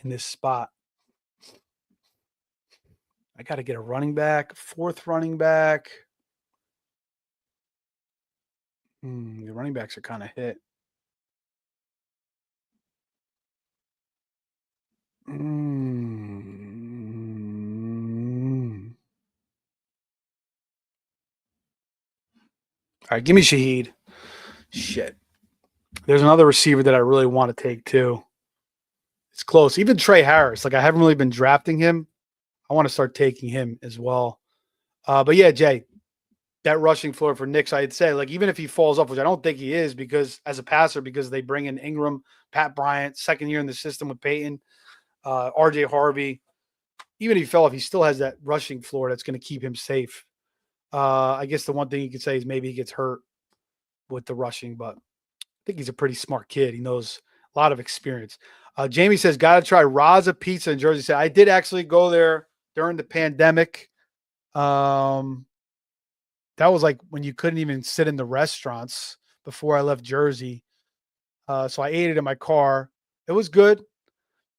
in this spot. I got to get a running back, 4th running back. The running backs are kind of hit. All right, give me Shaheed. Shit. There's another receiver that I really want to take too. It's close. Even Trey Harris. Like, I haven't really been drafting him. I want to start taking him as well. But yeah, Jay, that rushing floor for Knicks, I'd say, like, even if he falls off, which I don't think he is, because as a passer, because they bring in Ingram, Pat Bryant, 2nd year in the system with Peyton, RJ Harvey. Even if he fell off, he still has that rushing floor that's going to keep him safe. I guess the one thing you could say is maybe he gets hurt with the rushing, but I think he's a pretty smart kid. He knows a lot of experience. Jamie says, got to try Raza Pizza in Jersey City. I did actually go there during the pandemic. That was like when you couldn't even sit in the restaurants before I left Jersey. So I ate it in my car. It was good,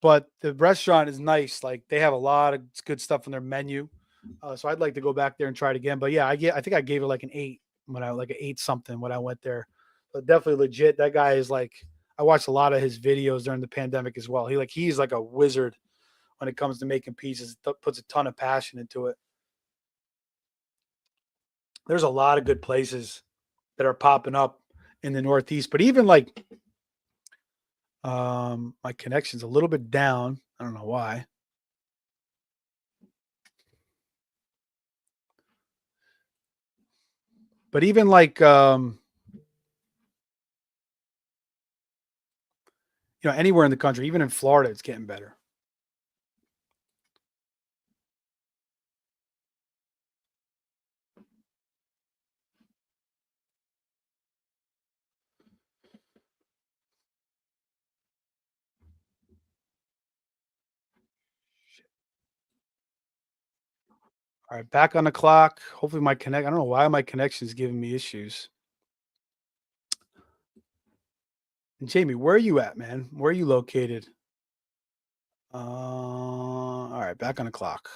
but the restaurant is nice. Like, they have a lot of good stuff on their menu. So I'd like to go back there and try it again. But yeah, I think I gave it like an 8 when I like an 8 something when I went there. But definitely legit. That guy is like, I watched a lot of his videos during the pandemic as well. He's like a wizard when it comes to making pizzas. Puts a ton of passion into it. There's a lot of good places that are popping up in the Northeast, but even like, my connection's a little bit down. I don't know why. But even like, anywhere in the country, even in Florida, it's getting better. All right, back on the clock. Hopefully I don't know why my connection is giving me issues. And Jamie, where are you at, man? Where are you located? All right, back on the clock.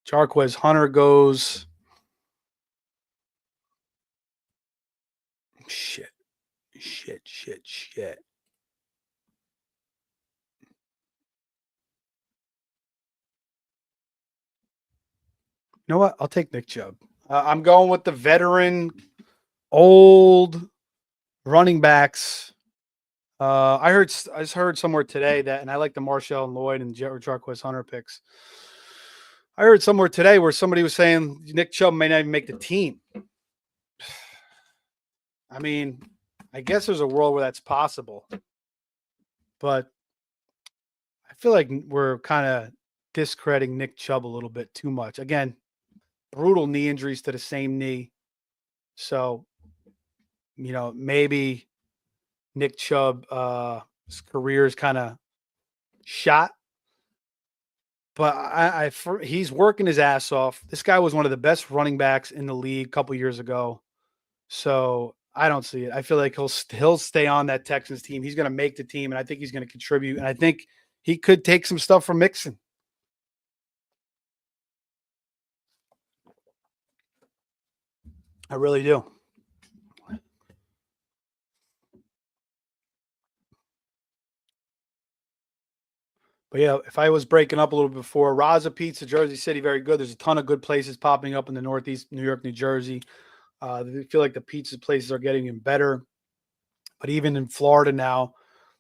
Jarquez Hunter goes. Shit. You know what? I'll take Nick Chubb. I'm going with the veteran, old running backs. I just heard somewhere today that, and I like the Marshall and Lloyd and Jarquez Hunter picks. I heard somewhere today where somebody was saying Nick Chubb may not even make the team. I mean, I guess there's a world where that's possible, but I feel like we're kind of discrediting Nick Chubb a little bit too much. Again, brutal knee injuries to the same knee. So, maybe Nick Chubb, his career is kind of shot, but he's working his ass off. This guy was one of the best running backs in the league a couple years ago. So I don't see it. I feel like he'll stay on that Texans team. He's going to make the team, and I think he's going to contribute. And I think he could take some stuff from Mixon. I really do. But yeah, if I was breaking up a little before, Raza Pizza, Jersey City, very good. There's a ton of good places popping up in the Northeast, New York, New Jersey. I feel like the pizza places are getting even better. But even in Florida now,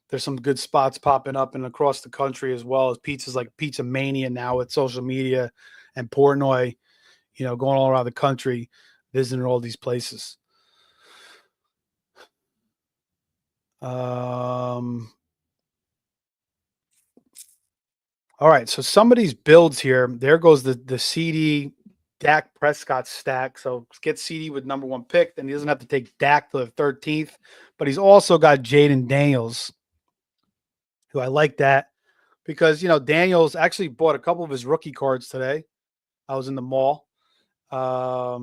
there's some good spots popping up and across the country as well as pizzas like Pizza Mania now with social media and Portnoy, going all around the country, visiting all these places. All right, so some of these builds here, there goes the CD Dak Prescott stack. So get CD with number 1 pick, then he doesn't have to take Dak to the 13th, but he's also got Jaden Daniels, who I like that because, Daniels actually bought a couple of his rookie cards today. I was in the mall, bought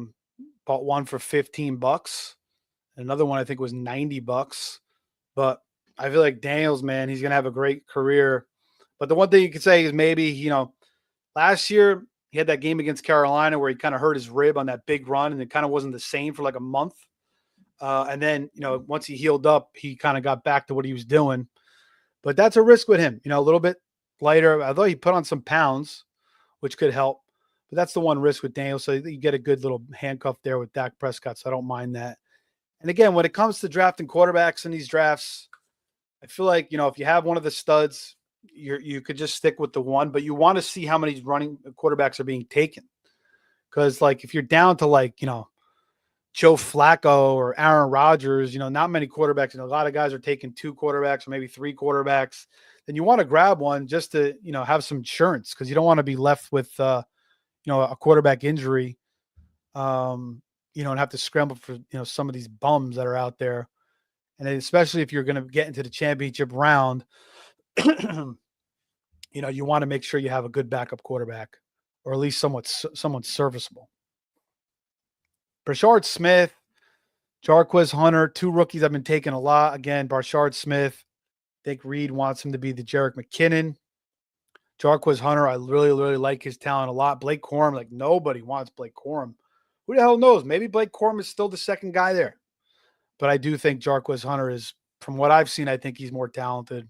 one for $15. Another one I think was $90, but I feel like Daniels, man, he's going to have a great career. But the one thing you could say is maybe, last year he had that game against Carolina where he kind of hurt his rib on that big run, and it kind of wasn't the same for like a month. And then, once he healed up, he kind of got back to what he was doing. But that's a risk with him, a little bit lighter. Although he put on some pounds, which could help. But that's the one risk with Daniel. So you get a good little handcuff there with Dak Prescott. So I don't mind that. And again, when it comes to drafting quarterbacks in these drafts, I feel like, if you have one of the studs, you could just stick with the one, but you want to see how many running quarterbacks are being taken. Because, like, if you're down to, like, Joe Flacco or Aaron Rodgers, not many quarterbacks, a lot of guys are taking 2 quarterbacks or maybe 3 quarterbacks, then you want to grab one just to, have some insurance because you don't want to be left with, a quarterback injury, and have to scramble for, some of these bums that are out there. And especially if you're going to get into the championship round, you want to make sure you have a good backup quarterback or at least someone serviceable. Brashard Smith, Jarquez Hunter, 2 rookies I've been taking a lot. Again, Brashard Smith, I think Reed wants him to be the Jerick McKinnon. Jarquez Hunter, I really, really like his talent a lot. Blake Corum, like nobody wants Blake Corum. Who the hell knows? Maybe Blake Corum is still the second guy there. But I do think Jarquez Hunter is, from what I've seen, I think he's more talented.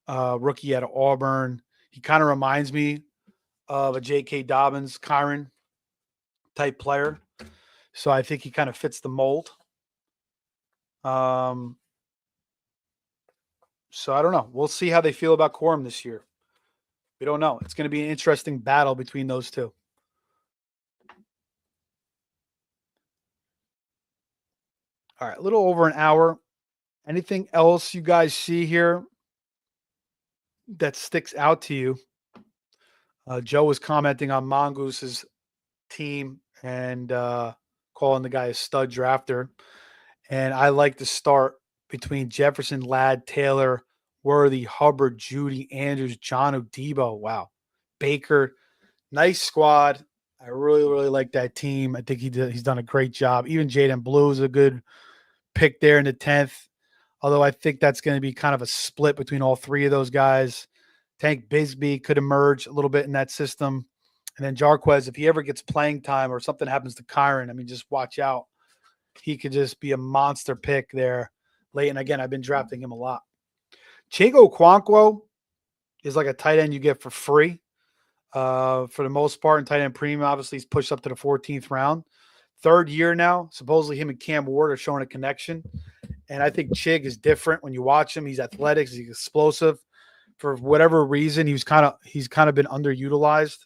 Rookie out of Auburn. He kind of reminds me of a J.K. Dobbins, Kyron type player. So I think he kind of fits the mold. So I don't know. We'll see how they feel about Corum this year. We don't know. It's going to be an interesting battle between those two. All right, a little over an hour. Anything else you guys see here that sticks out to you? Joe was commenting on Mongoose's team and calling the guy a stud drafter. And I like to start between Jefferson, Ladd, Taylor, Worthy, Hubbard, Judy, Andrews, John Debo. Wow. Baker. Nice squad. I really, really like that team. I think he's done a great job. Even Jaden Blue is a good pick there in the 10th. Although I think that's going to be kind of a split between all 3 of those guys. Tank Bigsby could emerge a little bit in that system. And then Jarquez, if he ever gets playing time or something happens to Kyron, I mean, just watch out. He could just be a monster pick there late. And again, I've been drafting him a lot. Chigo Okonkwo is like a tight end you get for free. For the most part, in tight end premium, obviously he's pushed up to the 14th round. 3rd year now. Supposedly him and Cam Ward are showing a connection. And I think Chig is different when you watch him. He's athletic, he's explosive. For whatever reason, he's kind of been underutilized.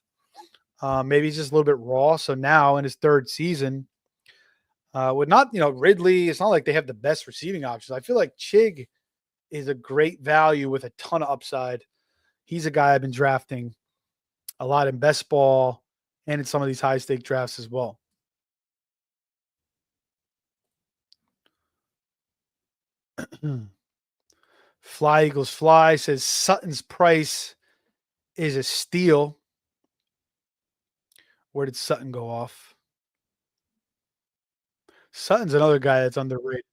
Maybe he's just a little bit raw. So now in his 3rd season, With not, Ridley, it's not like they have the best receiving options. I feel like Chig is a great value with a ton of upside. He's a guy I've been drafting a lot in best ball and in some of these high stake drafts as well. Fly Eagles Fly says Sutton's price is a steal. Where did Sutton go off? Sutton's another guy that's underrated.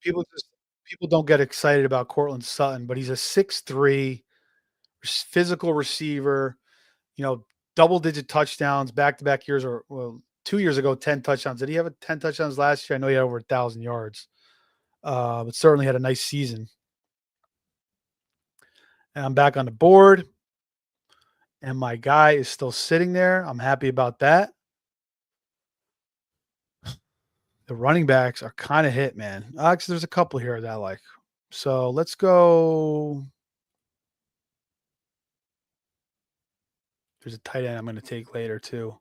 People don't get excited about Cortland Sutton, but he's a 6'3" physical receiver, double digit touchdowns back to back years, or 2 years ago, 10 touchdowns. Did he have 10 touchdowns last year? I know he had over 1,000 yards, but certainly had a nice season. And I'm back on the board, and my guy is still sitting there. I'm happy about that. The running backs are kind of hit, man. Actually, there's a couple here that I like. So let's go. There's a tight end I'm going to take later too.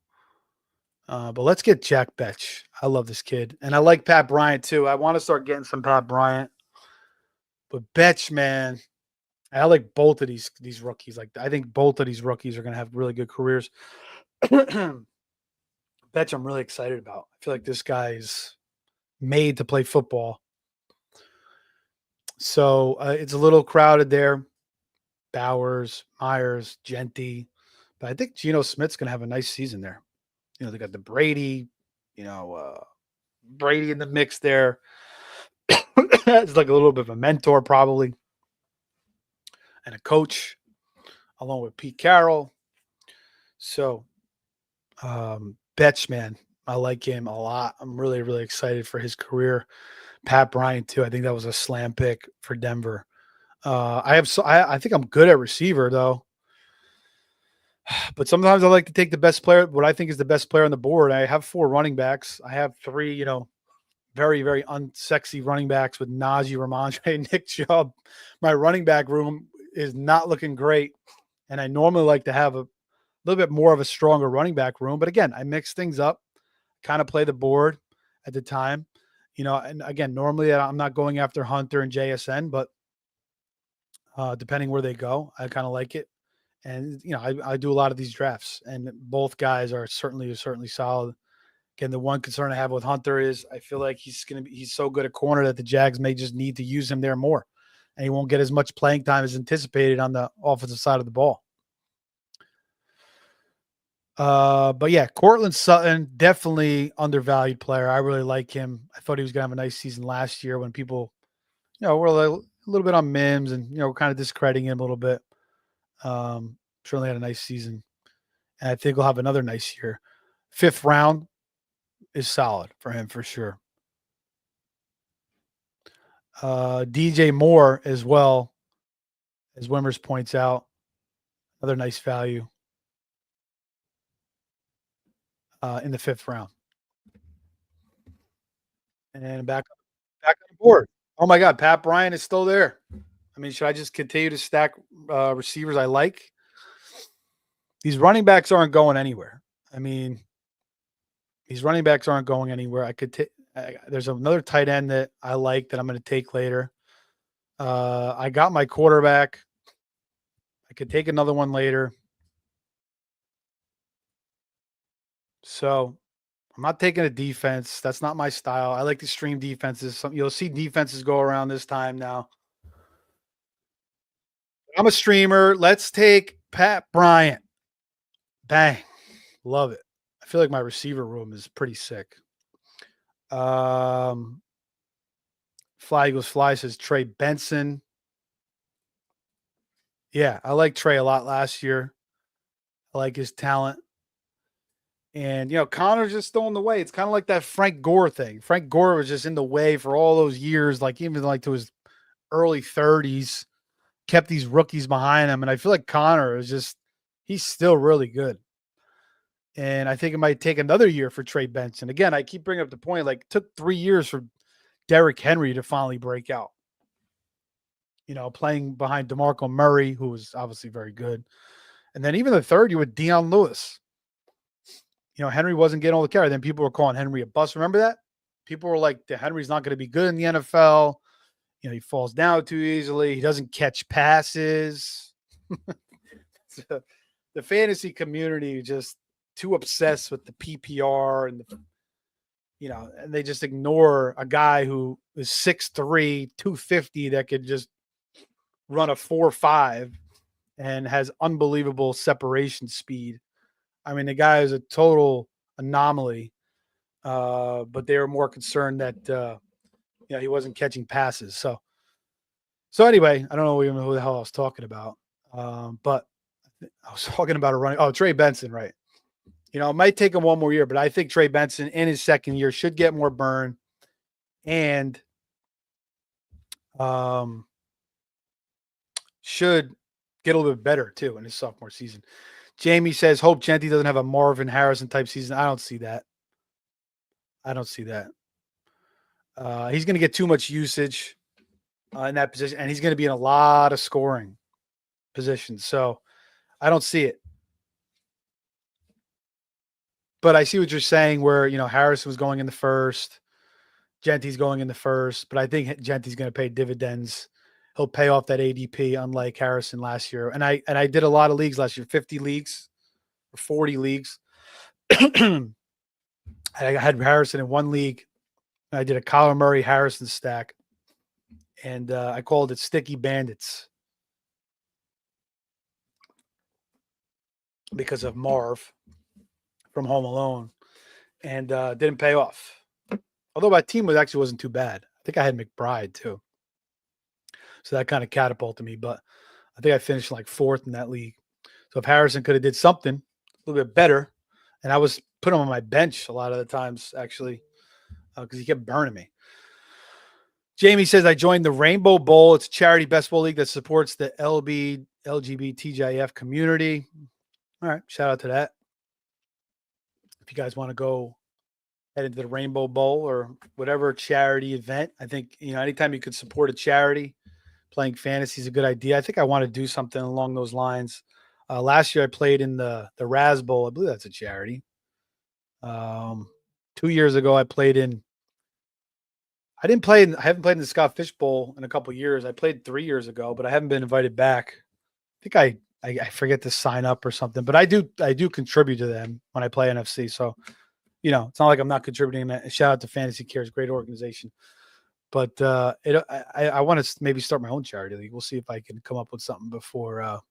But let's get Jack Betch. I love this kid. And I like Pat Bryant too. I want to start getting some Pat Bryant. But Betch, man, I like both of these rookies. Like, I think both of these rookies are going to have really good careers. Betch, I'm really excited about. I feel like this guy's made to play football. So it's a little crowded there. Bowers, Myers, Genty. But I think Geno Smith's going to have a nice season there. They got the Brady, Brady in the mix there. It's like a little bit of a mentor probably. And a coach along with Pete Carroll. So Betch, man, I like him a lot. I'm really, really excited for his career. Pat Bryant too. I think that was a slam pick for Denver. I think I'm good at receiver though. But sometimes I like to take the best player, what I think is the best player on the board. I have 4 running backs. I have 3, very, very unsexy running backs with Najee, Ramondre, Nick Chubb. My running back room is not looking great. And I normally like to have a little bit more of a stronger running back room. But again, I mix things up, kind of play the board at the time. And again, normally I'm not going after Hunter and JSN, but depending where they go, I kind of like it. And, I do a lot of these drafts, and both guys are certainly solid. Again, the one concern I have with Hunter is I feel like he's so good at corner that the Jags may just need to use him there more, and he won't get as much playing time as anticipated on the offensive side of the ball. But yeah, Cortland Sutton, definitely undervalued player. I really like him. I thought he was going to have a nice season last year when people, were a little bit on Mims and, kind of discrediting him a little bit. Certainly had a nice season, and I think he'll have another nice year. 5th round is solid for him for sure. DJ Moore as well, as Wimmers points out, another nice value in the 5th round. And back on the board. Oh my God, Pat Bryant is still there. I mean, should I just continue to stack receivers I like? These running backs aren't going anywhere. I mean, these running backs aren't going anywhere. I could take. There's another tight end that I like that I'm going to take later. I got my quarterback. I could take another one later. So I'm not taking a defense. That's not my style. I like to stream defenses. You'll see defenses go around this time now. I'm a streamer. Let's take Pat Bryant. Bang. Love it. I feel like my receiver room is pretty sick. Fly Eagles Fly says Trey Benson. Yeah, I like Trey a lot last year. I like his talent. And, Connor's just still in the way. It's kind of like that Frank Gore thing. Frank Gore was just in the way for all those years, like even like to his early 30s, kept these rookies behind him. And I feel like Connor is just, he's still really good. And I think it might take another year for Trey Benson. Again, I keep bringing up the point, like it took 3 years for Derrick Henry to finally break out. Playing behind DeMarco Murray, who was obviously very good. And then even the third year with Deion Lewis. Henry wasn't getting all the carry. Then people were calling Henry a bust. Remember that? People were like, Henry's not going to be good in the NFL. He falls down too easily. He doesn't catch passes. So, the fantasy community just too obsessed with the PPR and and they just ignore a guy who is 6'3", 250 that could just run a 4.5 and has unbelievable separation speed. I mean, the guy is a total anomaly, but they were more concerned that he wasn't catching passes. So anyway, I don't know even who the hell I was talking about, but I was talking about a running. Oh, Trey Benson, right? It might take him one more year, but I think Trey Benson in his second year should get more burn and should get a little bit better too in his sophomore season. Jamie says, hope Genty doesn't have a Marvin Harrison type season. I don't see that. He's going to get too much usage in that position, and he's going to be in a lot of scoring positions. So I don't see it. But I see what you're saying where, Harrison was going in the first, Genty's going in the first, but I think Genty's going to pay dividends. He'll pay off that ADP, unlike Harrison last year. And I did a lot of leagues last year, 50 leagues or 40 leagues. I had Harrison in one league. I did a Kyler Murray Harrison stack, and I called it Sticky Bandits because of Marv from Home Alone, and didn't pay off. Although my team wasn't too bad. I think I had McBride too. So that kind of catapulted me, but I think I finished like fourth in that league. So if Harrison could have did something a little bit better, and I was put him on my bench a lot of the times, actually, because he kept burning me. Jamie says, I joined the Rainbow Bowl. It's a charity best ball league that supports the LGBTJF community. All right, shout out to that. If you guys want to go head into the Rainbow Bowl or whatever charity event, I think, anytime you could support a charity, playing fantasy is a good idea. I think I want to do something along those lines. Last year I played in the Raz Bowl. I believe that's a charity. 2 years ago I haven't played in the Scott Fish Bowl in a couple of years. I played 3 years ago, but I haven't been invited back. I think I forget to sign up or something, but I do contribute to them when I play NFC. So, it's not like I'm not contributing. Shout out to Fantasy Cares, great organization. But I want to maybe start my own charity league. We'll see if I can come up with something before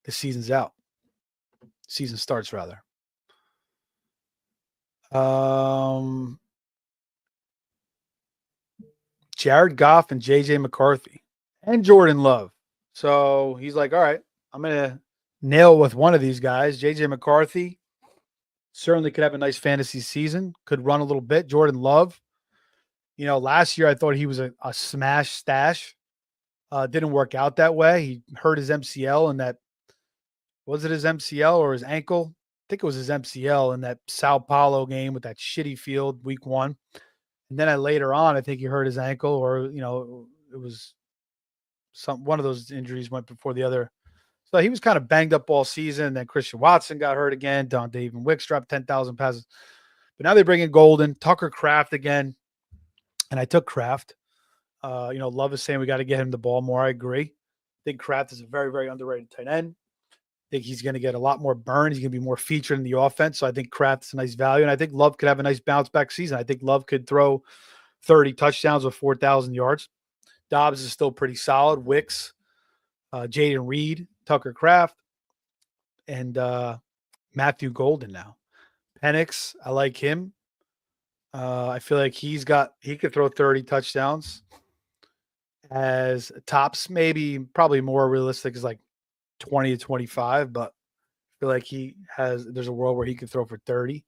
the season's out. Season starts, rather. Jared Goff and JJ McCarthy and Jordan Love. So he's like, all right, I'm going to nail with one of these guys. JJ McCarthy certainly could have a nice fantasy season, could run a little bit. Jordan Love, last year I thought he was a smash stash. Didn't work out that way. He hurt his MCL in that. Was it his MCL or his ankle? I think it was his MCL in that Sao Paulo game with that shitty field week 1. And then later on, I think he hurt his ankle, or it was one of those injuries went before the other. So he was kind of banged up all season. Then Christian Watson got hurt again. Dave and Wicks dropped 10,000 passes. But now they bring in Golden, Tucker Kraft again, and I took Kraft. Love is saying we got to get him the ball more. I agree. I think Kraft is a very, very underrated tight end. I think he's going to get a lot more burn. He's going to be more featured in the offense. So I think Kraft's a nice value. And I think Love could have a nice bounce back season. I think Love could throw 30 touchdowns with 4,000 yards. Dobbs is still pretty solid. Wicks, Jaden Reed, Tucker Kraft, and Matthew Golden now. Penix, I like him. I feel like he could throw 30 touchdowns. As tops, probably more realistic is like 20 to 25, but I feel like there's a world where he could throw for 30.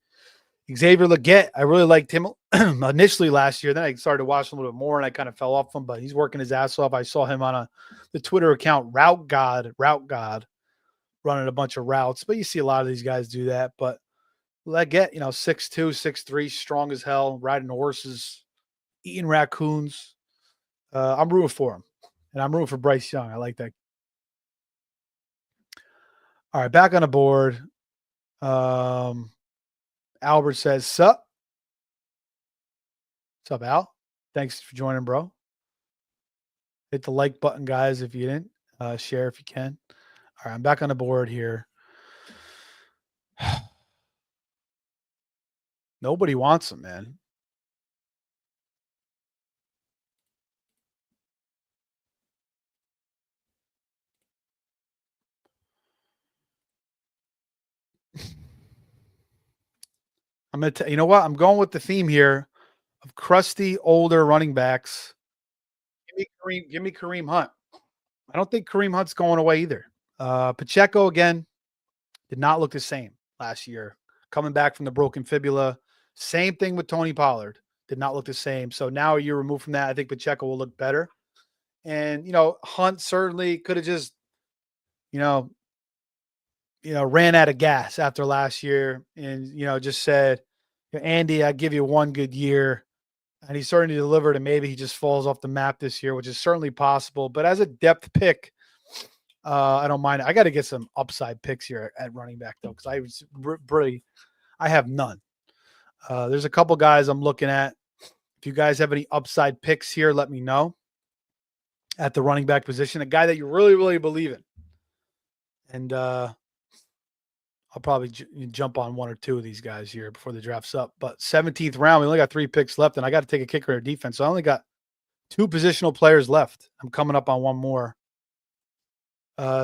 Xavier Legette, I really liked him initially last year. Then I started to watch him a little bit more, and I kind of fell off him, but he's working his ass off. I saw him on the Twitter account, Route God, running a bunch of routes. But you see a lot of these guys do that. But Legette, 6'2", 6'3", strong as hell, riding horses, eating raccoons. I'm rooting for him, and I'm rooting for Bryce Young. I like that. All right, back on the board. Albert says, sup? Sup, Al? Thanks for joining, bro. Hit the like button, guys, if you didn't. Share if you can. All right, I'm back on the board here. Nobody wants him, man. I'm gonna. You know what? I'm going with the theme here of crusty older running backs. Give me Kareem Hunt. I don't think Kareem Hunt's going away either. Pacheco again did not look the same last year. Coming back from the broken fibula. Same thing with Tony Pollard. Did not look the same. So now a year removed from that, I think Pacheco will look better. And Hunt certainly could have just, ran out of gas after last year and, just said, Andy, I give you one good year. And he's starting to deliver, and maybe he just falls off the map this year, which is certainly possible. But as a depth pick, I don't mind. I got to get some upside picks here at running back, though, because I have none. There's a couple guys I'm looking at. If you guys have any upside picks here, let me know at the running back position. A guy that you really, really believe in. And I'll probably jump on one or two of these guys here before the draft's up. But 17th round, we only got 3 picks left, and I got to take a kicker or defense. So I only got 2 positional players left. I'm coming up on one more.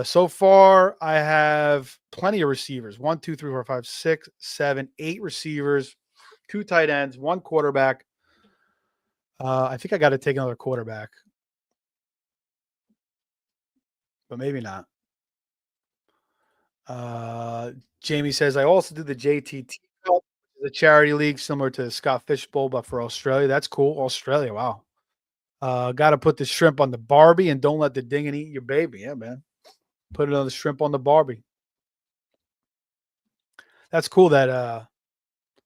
So far, I have plenty of receivers. 1, 2, 3, 4, 5, 6, 7, 8 receivers, 2 tight ends, 1 quarterback. I think I got to take another quarterback, but maybe not. Jamie says, I also do the JTT Cup, the charity league similar to the Scott Fish Bowl, but for Australia. That's cool. Australia, wow. Got to put the shrimp on the Barbie and don't let the dingin eat your baby. Yeah, man. Put another shrimp on the Barbie. That's cool that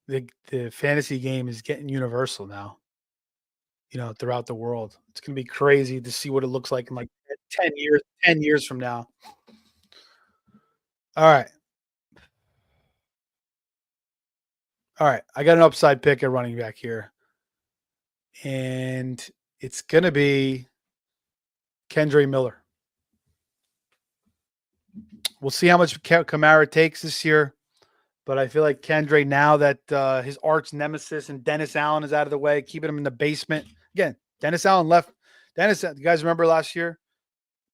the fantasy game is getting universal now, throughout the world. It's going to be crazy to see what it looks like in like 10 years from now. All right. I got an upside pick at running back here. And it's going to be Kendre Miller. We'll see how much Kamara takes this year. But I feel like Kendre, now that his arch nemesis and Dennis Allen is out of the way, keeping him in the basement. Again, Dennis Allen left. You guys remember last year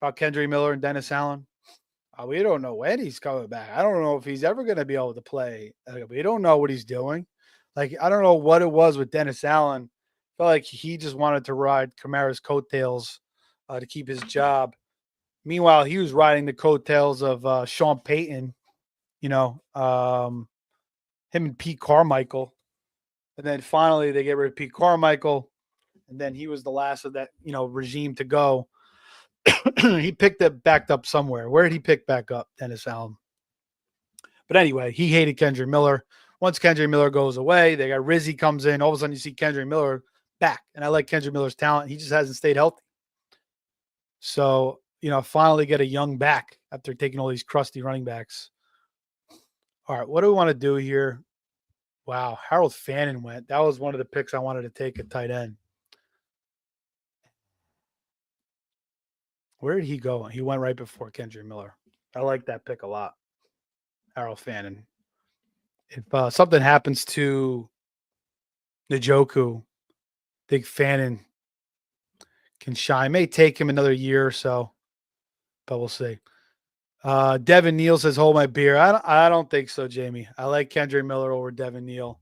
about Kendre Miller and Dennis Allen? We don't know when he's coming back. I don't know if he's ever going to be able to play. We don't know what he's doing. Like, I don't know what it was with Dennis Allen. I felt like he just wanted to ride Kamara's coattails to keep his job. Meanwhile, he was riding the coattails of Sean Payton, him and Pete Carmichael. And then finally they get rid of Pete Carmichael. And then he was the last of that, regime to go. He backed up somewhere. Where did he pick back up, Dennis Allen? But anyway, he hated Kendre Miller. Once Kendre Miller goes away, they got Rizzy comes in. All of a sudden you see Kendre Miller back. And I like Kendre Miller's talent. He just hasn't stayed healthy. So, finally get a young back after taking all these crusty running backs. All right, what do we want to do here? Wow, Harold Fannin went. That was one of the picks I wanted to take at tight end. Where did he go? He went right before Kendre Miller. I like that pick a lot. Harold Fannin. If something happens to Njoku, I think Fannin can shine. May take him another year or so, but we'll see. Devin Neal says, hold my beer. I don't think so, Jamie. I like Kendre Miller over Devin Neal.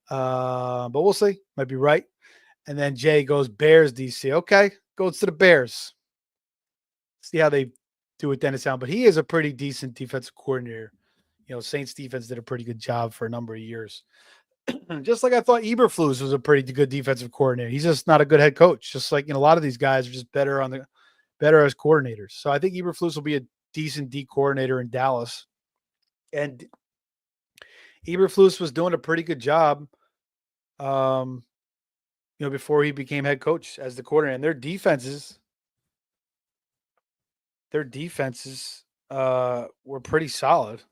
But we'll see. Might be right. And then Jay goes, Bears, DC. Okay, goes to the Bears. See how they do with Dennis Allen. But he is a pretty decent defensive coordinator. Saints defense did a pretty good job for a number of years. Just like I thought Eberflus was a pretty good defensive coordinator. He's just not a good head coach. Just like, a lot of these guys are just better as coordinators. So I think Eberflus will be a decent D coordinator in Dallas. And Eberflus was doing a pretty good job, before he became head coach as the coordinator. And their defenses were pretty solid.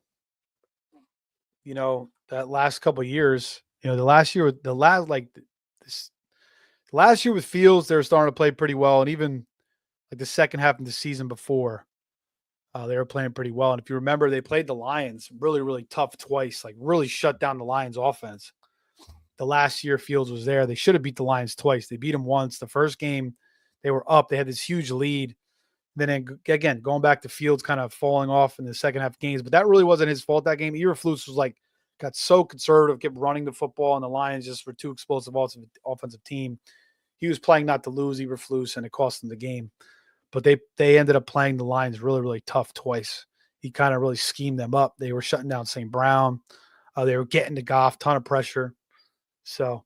that last couple of years. The last year with this last year with Fields, they were starting to play pretty well, and even like the second half of the season before, they were playing pretty well. And if you remember, they played the Lions really, really tough twice, like really shut down the Lions offense. The last year Fields was there, they should have beat the Lions twice. They beat them once. The first game, they were up. They had this huge lead. Then again, going back to Fields kind of falling off in the second half games, but that really wasn't his fault that game. Eberflus was got so conservative, kept running the football, and the Lions just were too explosive offensive team. He was playing not to lose Eberflus, and it cost him the game. But they ended up playing the Lions really, really tough twice. He kind of really schemed them up. They were shutting down St. Brown. They were getting to Goff, ton of pressure. So,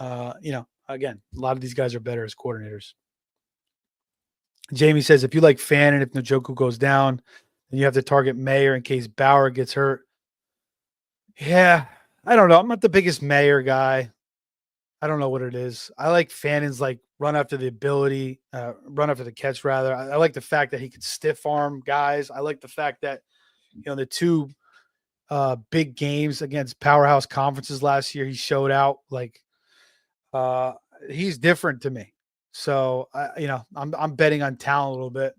again, a lot of these guys are better as coordinators. Jamie says, if you like Fan and if Njoku goes down, then you have to target Mayer in case Bauer gets hurt. Yeah, I don't know. I'm not the biggest Mayer guy. I don't know what it is. I like Fannon's run after the ability, run after the catch rather. I like the fact that he could stiff arm guys. I like the fact that, the two big games against powerhouse conferences last year, he showed out he's different to me. So I'm betting on talent a little bit,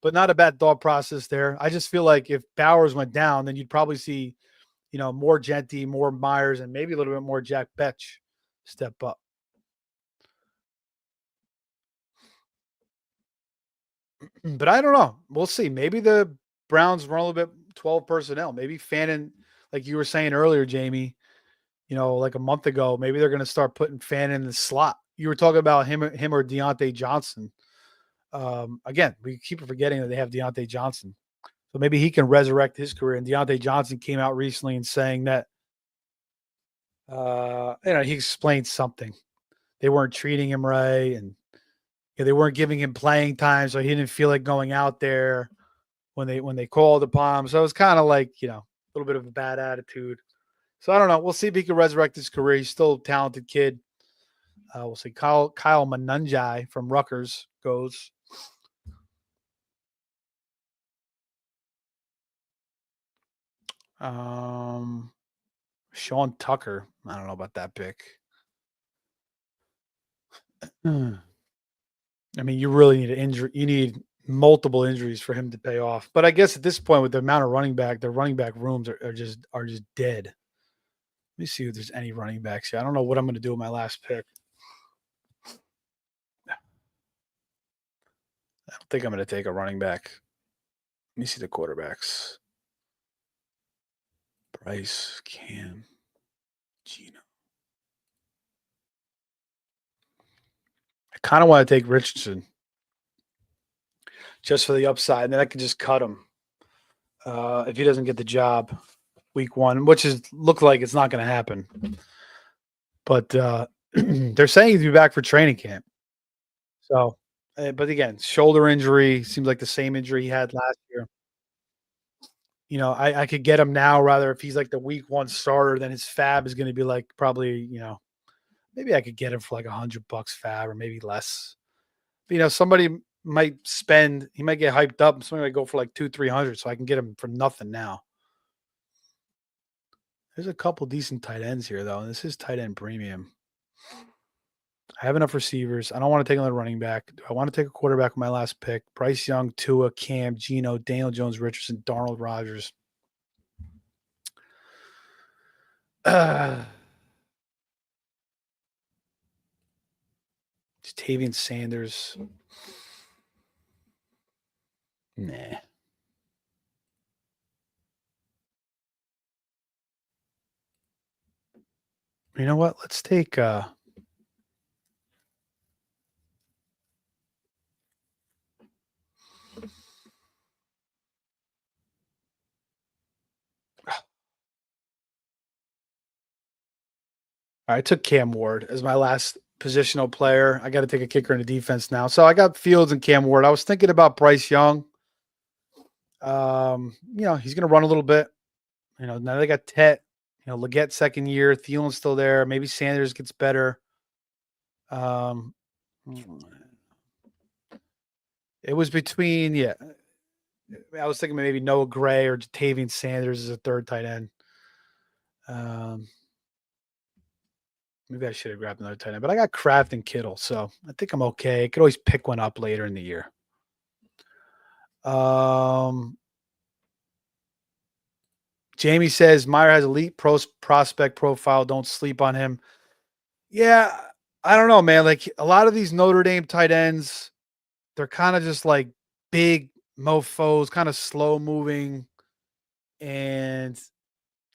but not a bad thought process there. I just feel like if Bowers went down, then you'd probably see, more Genty, more Myers, and maybe a little bit more Jack Betch step up. But I don't know. We'll see. Maybe the Browns run a little bit 12 personnel. Maybe Fannin, like you were saying earlier, Jamie, like a month ago, maybe they're going to start putting Fannin in the slot. You were talking about him or Deontay Johnson. Again, we keep forgetting that they have Deontay Johnson. So maybe he can resurrect his career. And Deontay Johnson came out recently and saying that, he explained something. They weren't treating him right, and they weren't giving him playing time, so he didn't feel like going out there when they called upon him. So it was kind of like, a little bit of a bad attitude. So I don't know. We'll see if he can resurrect his career. He's still a talented kid. We'll see. Kyle Manunjai from Rutgers goes. Sean Tucker. I don't know about that pick. I mean, you really need an injury. You need multiple injuries for him to pay off. But I guess at this point, with the amount of running back, the running back rooms are just dead. Let me see if there's any running backs here. I don't know what I'm going to do with my last pick. I don't think I'm going to take a running back. Let me see the quarterbacks. Bryce, Cam, Gino. I kind of want to take Richardson just for the upside, and then I can just cut him if he doesn't get the job week one, which look like it's not going to happen. But they're saying he'll be back for training camp. So, but again, shoulder injury seems like the same injury he had last year. I could get him now rather if he's like the week one starter, then his fab is going to be like probably, maybe I could get him for like $100 fab or maybe less. But, somebody might he might get hyped up and somebody might go for like 200-300, so I can get him for nothing now. There's a couple decent tight ends here though. And this is tight end premium. I have enough receivers. I don't want to take another running back. I want to take a quarterback with my last pick. Bryce Young, Tua, Cam, Gino, Daniel Jones, Richardson, Darnold, Rodgers. Tavian Sanders. Nah. You know what? Let's take I took Cam Ward as my last positional player. I got to take a kicker in the defense now. So I got Fields and Cam Ward. I was thinking about Bryce Young. He's going to run a little bit. Now they got Tet. Leggett second year. Thielen's still there. Maybe Sanders gets better. It was between, I was thinking maybe Noah Gray or Tavian Sanders as a third tight end. Maybe I should have grabbed another tight end, but I got Kraft and Kittle, so I think I'm okay. I could always pick one up later in the year. Jamie says Meyer has elite prospect profile. Don't sleep on him. Yeah, I don't know, man. Like a lot of these Notre Dame tight ends, they're kind of just like big mofos, kind of slow moving, and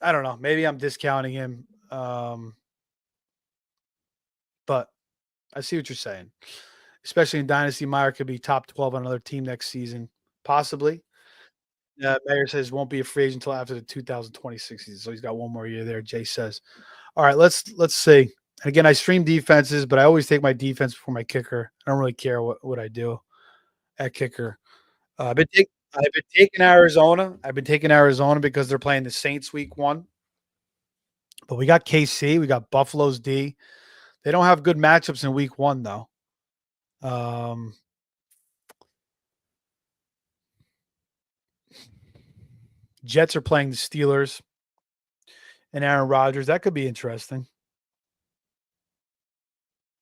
I don't know. Maybe I'm discounting him, but I see what you're saying. Especially in Dynasty, Meyer could be top 12 on another team next season, possibly. Mayor says won't be a free agent until after the 2026 season, so he's got one more year there. Jay says, "All right, let's see." And again, I stream defenses, but I always take my defense before my kicker. I don't really care what I do at kicker. I've been taking Arizona. I've been taking Arizona because they're playing the Saints week 1. But we got KC, we got Buffalo's D. They don't have good matchups in week 1 though. Jets are playing the Steelers and Aaron Rodgers. That could be interesting.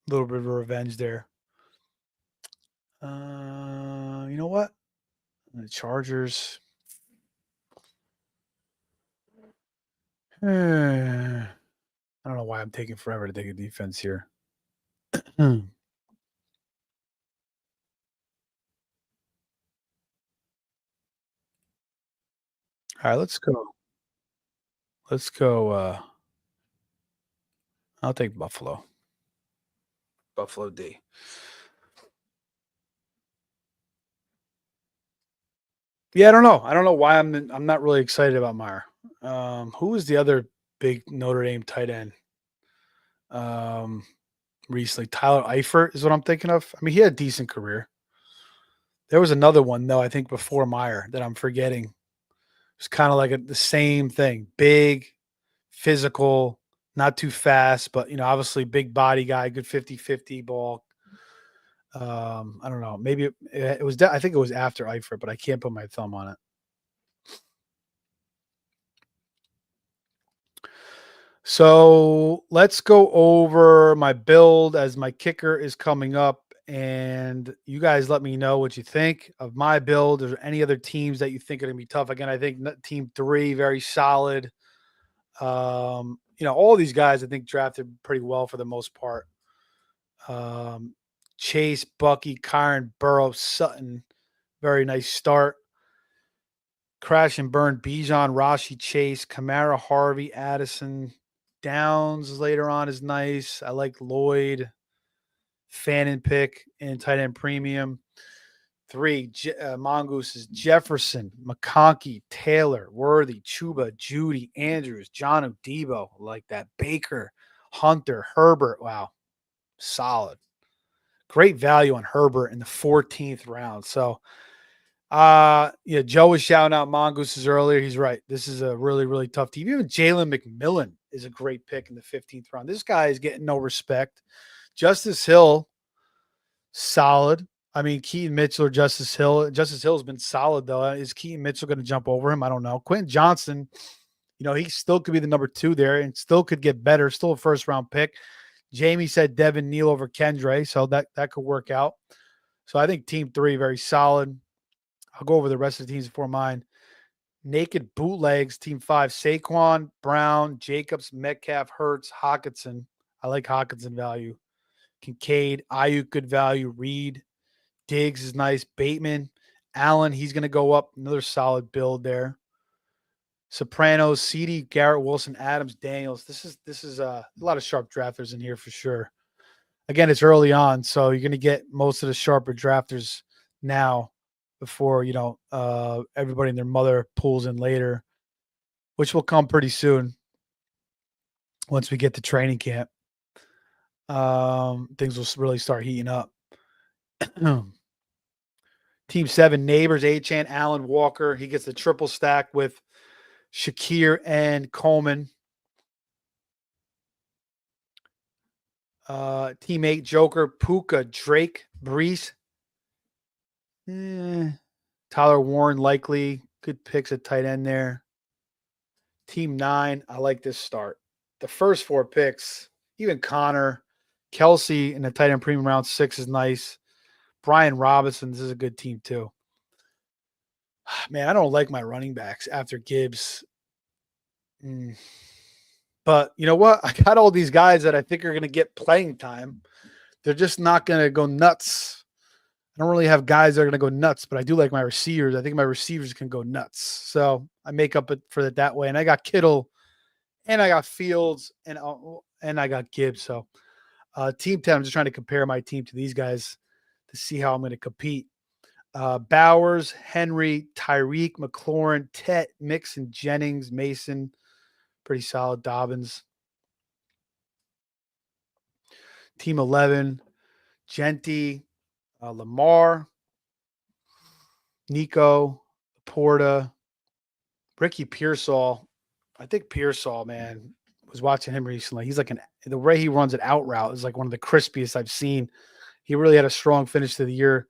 A little bit of revenge there. You know what? The Chargers. I don't know why I'm taking forever to take a defense here. All right, let's go. Let's go. I'll take Buffalo. Buffalo D. Yeah, I don't know. I don't know why I'm not really excited about Meyer. Who was the other big Notre Dame tight end? Recently, Tyler Eifert is what I'm thinking of. I mean, he had a decent career. There was another one though, I think before Meyer that I'm forgetting. It's kind of like the same thing. Big, physical, not too fast, but obviously big body guy, good 50-50 ball. I don't know. Maybe it was I think it was after Eifert, but I can't put my thumb on it. So let's go over my build as my kicker is coming up, and you guys let me know what you think of my build. Is there any other teams that you think are going to be tough? Again, I think team 3 very solid. All these guys I think drafted pretty well for the most part. Chase, Bucky, Kyron, Burrow, Sutton, very nice start. Crash and burn, Bijan, Rashi, Chase, Kamara, Harvey, Addison, Downs later on is nice. I like Lloyd, Fannin pick and tight end premium. 3, Mongoose is Jefferson, McConkey, Taylor, Worthy, Chuba, Judy, Andrews, John Debo, like that. Baker, Hunter, Herbert. Wow, solid. Great value on Herbert in the 14th round. So, Joe was shouting out Mongooses earlier. He's right. This is a really, really tough team. Even Jalen McMillan is a great pick in the 15th round. This guy is getting no respect. Justice Hill, solid. I mean, Keaton Mitchell or Justice Hill. Justice Hill has been solid, though. Is Keaton Mitchell going to jump over him? I don't know. Quentin Johnson, he still could be the number 2 there and still could get better. Still a first-round pick. Jamie said Devin Neal over Kendre, so that could work out. So I think team 3, very solid. I'll go over the rest of the teams before mine. Naked bootlegs, team 5, Saquon, Brown, Jacobs, Metcalf, Hurts, Hawkinson. I like Hawkinson value. Kincaid, Ayuk, good value. Reed, Diggs is nice. Bateman, Allen, he's going to go up. Another solid build there. Sopranos, CD, Garrett Wilson, Adams, Daniels. This is a lot of sharp drafters in here for sure. Again, it's early on, so you're going to get most of the sharper drafters now before everybody and their mother pulls in later, which will come pretty soon once we get to training camp. Things will really start heating up. Team 7, Neighbors, Achane, Allen, Walker. He gets the triple stack with Shakir and Coleman. Team 8, Joker, Puka, Drake, Brees. Tyler Warren, likely. Good picks at tight end there. Team 9, I like this start. The first 4 picks, even Connor, Kelsey in the tight end premium round 6 is nice. Brian Robinson, this is a good team too. Man, I don't like my running backs after Gibbs. But you know what? I got all these guys that I think are going to get playing time. They're just not going to go nuts. I don't really have guys that are going to go nuts, but I do like my receivers. I think my receivers can go nuts. So I make up for it that way. And I got Kittle, and I got Fields, and I got Gibbs. So team 10, I'm just trying to compare my team to these guys to see how I'm going to compete. Bowers, Henry, Tyreek, McLaurin, Tet, Mixon, Jennings, Mason, pretty solid. Dobbins. Team 11, Genty, Lamar, Nico, Porta, Ricky Pearsall. I think Pearsall, man, was watching him recently. He's like the way he runs an out route is like one of the crispiest I've seen. He really had a strong finish to the year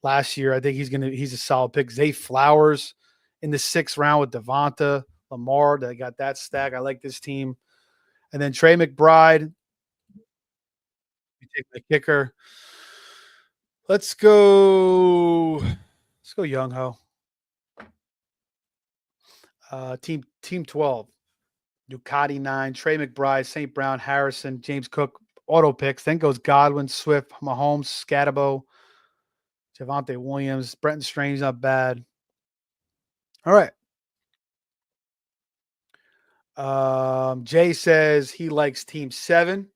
last year. I think he's a solid pick. Zay Flowers in the 6th round with Devonta, Lamar. That got that stack. I like this team. And then Trey McBride. You take the kicker. Let's go Young Ho. Team 12. Ducati 9, Trey McBride, St. Brown, Harrison, James Cook, auto picks. Then goes Godwin, Swift, Mahomes, Scatabo, Javonte Williams, Brenton Strange, not bad. All right. Jay says he likes Team 7.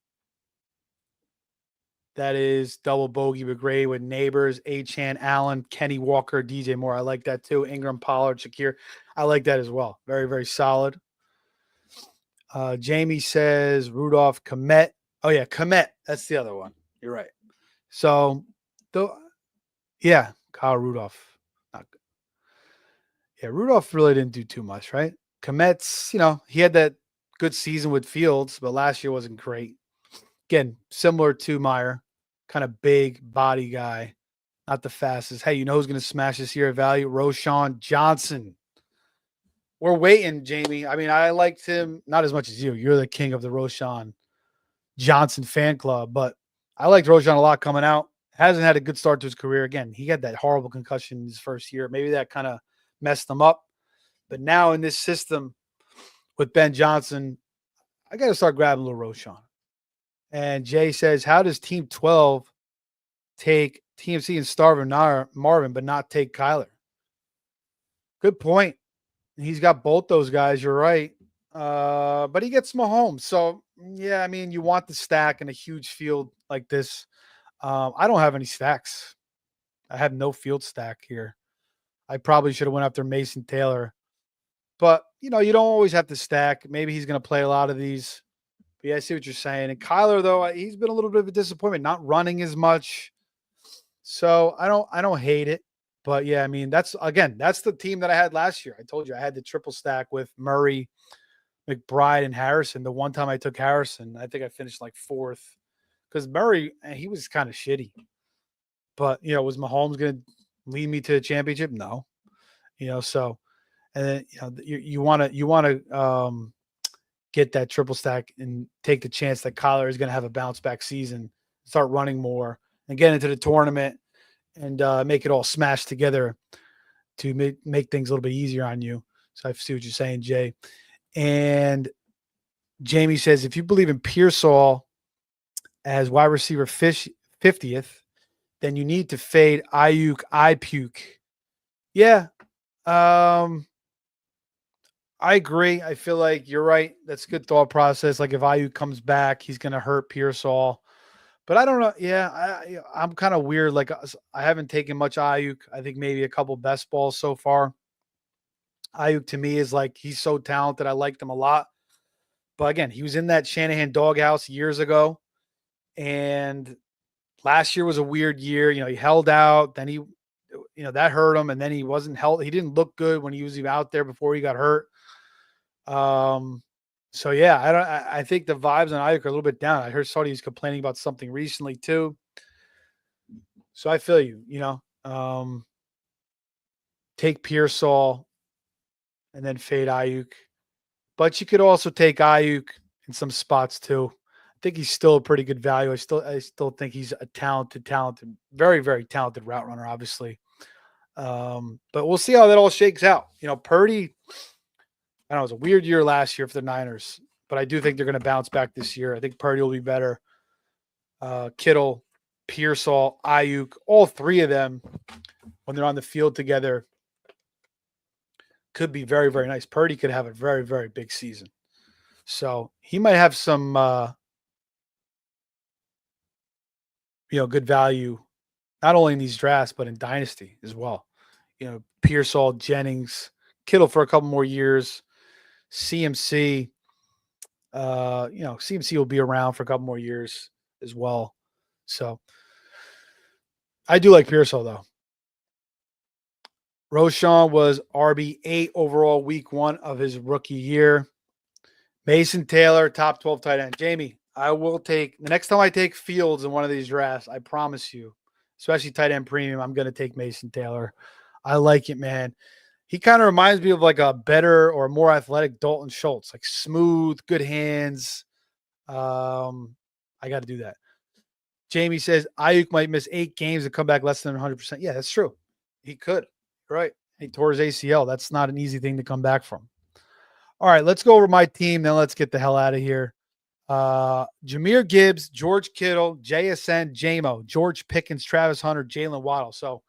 That is double bogey McGray with Neighbors, Achan, Allen, Kenny Walker, DJ Moore. I like that too. Ingram, Pollard, Shakir. I like that as well. Very, very solid. Jamie says Rudolph, Komet. Oh, yeah, Komet. That's the other one. You're right. So, yeah, Kyle Rudolph. Rudolph really didn't do too much, right? Komet's, he had that good season with Fields, but last year wasn't great. Again, similar to Meyer, kind of big body guy, not the fastest. Hey, you know who's going to smash this year at value? Roshan Johnson. We're waiting, Jamie. I mean, I liked him not as much as you. You're the king of the Roshan Johnson fan club, but I liked Roshan a lot coming out. Hasn't had a good start to his career. Again, he had that horrible concussion in his first year. Maybe that kind of messed him up. But now in this system with Ben Johnson, I got to start grabbing a little Roshan. And Jay says, how does Team 12 take TMC and Starvin Marvin, but not take Kyler? Good point. He's got both those guys. You're right. But he gets Mahomes. So, yeah, I mean, you want the stack in a huge field like this. I don't have any stacks. I have no field stack here. I probably should have went after Mason Taylor. But, you don't always have to stack. Maybe he's going to play a lot of these. But, yeah, I see what you're saying. And Kyler, though, he's been a little bit of a disappointment, not running as much. So, I don't hate it. But, yeah, I mean, that's the team that I had last year. I told you I had the triple stack with Murray, McBride, and Harrison. The one time I took Harrison, I think I finished like 4th. Because Murray, he was kind of shitty. But, was Mahomes going to lead me to the championship? No. So and then you want to get that triple stack and take the chance that Kyler is going to have a bounce back season, start running more, and get into the tournament and make it all smash together to make things a little bit easier on you. So I see what you're saying, Jay. And Jamie says, if you believe in Pearsall as wide receiver 50th, then you need to fade Ayuk, iPuke. Yeah. I agree. I feel like you're right. That's a good thought process. Like if Ayuk comes back, he's going to hurt Pearsall. But I don't know. Yeah, I'm kind of weird. Like I haven't taken much Ayuk. I think maybe a couple best balls so far. Ayuk to me is like he's so talented. I liked him a lot. But again, he was in that Shanahan doghouse years ago. And last year was a weird year. He held out. Then he, that hurt him. And then he wasn't held. He didn't look good when he was even out there before he got hurt. So yeah, I think the vibes on Ayuk are a little bit down. I heard Saudi was complaining about something recently too. So I feel you, take Pearsall and then fade Ayuk. But you could also take Ayuk in some spots too. I think he's still a pretty good value. I still think he's a talented, very, very talented route runner, obviously. But we'll see how that all shakes out. Purdy, I don't know, it was a weird year last year for the Niners, but I do think they're going to bounce back this year. I think Purdy will be better. Kittle, Pearsall, Ayuk, all three of them, when they're on the field together, could be very, very nice. Purdy could have a very, very big season. So he might have some, good value, not only in these drafts, but in Dynasty as well. Pearsall, Jennings, Kittle for a couple more years, CMC. CMC will be around for a couple more years as well. So I do like Pearsall, though. Roshan was RB8 overall week 1 of his rookie year. Mason Taylor, top 12 tight end. Jamie, I will take, the next time I take Fields in one of these drafts, I promise you, especially tight end premium, I'm going to take Mason Taylor. I like it, man. He kind of reminds me of like a better or more athletic Dalton Schultz, like smooth, good hands. I got to do that. Jamie says Ayuk might miss 8 games and come back less than 100%. Yeah, that's true. He could. Right. He tore his ACL. That's not an easy thing to come back from. All right, let's go over my team. Then let's get the hell out of here. Jahmyr Gibbs, George Kittle, JSN, JMO, George Pickens, Travis Hunter, Jalen Waddle. So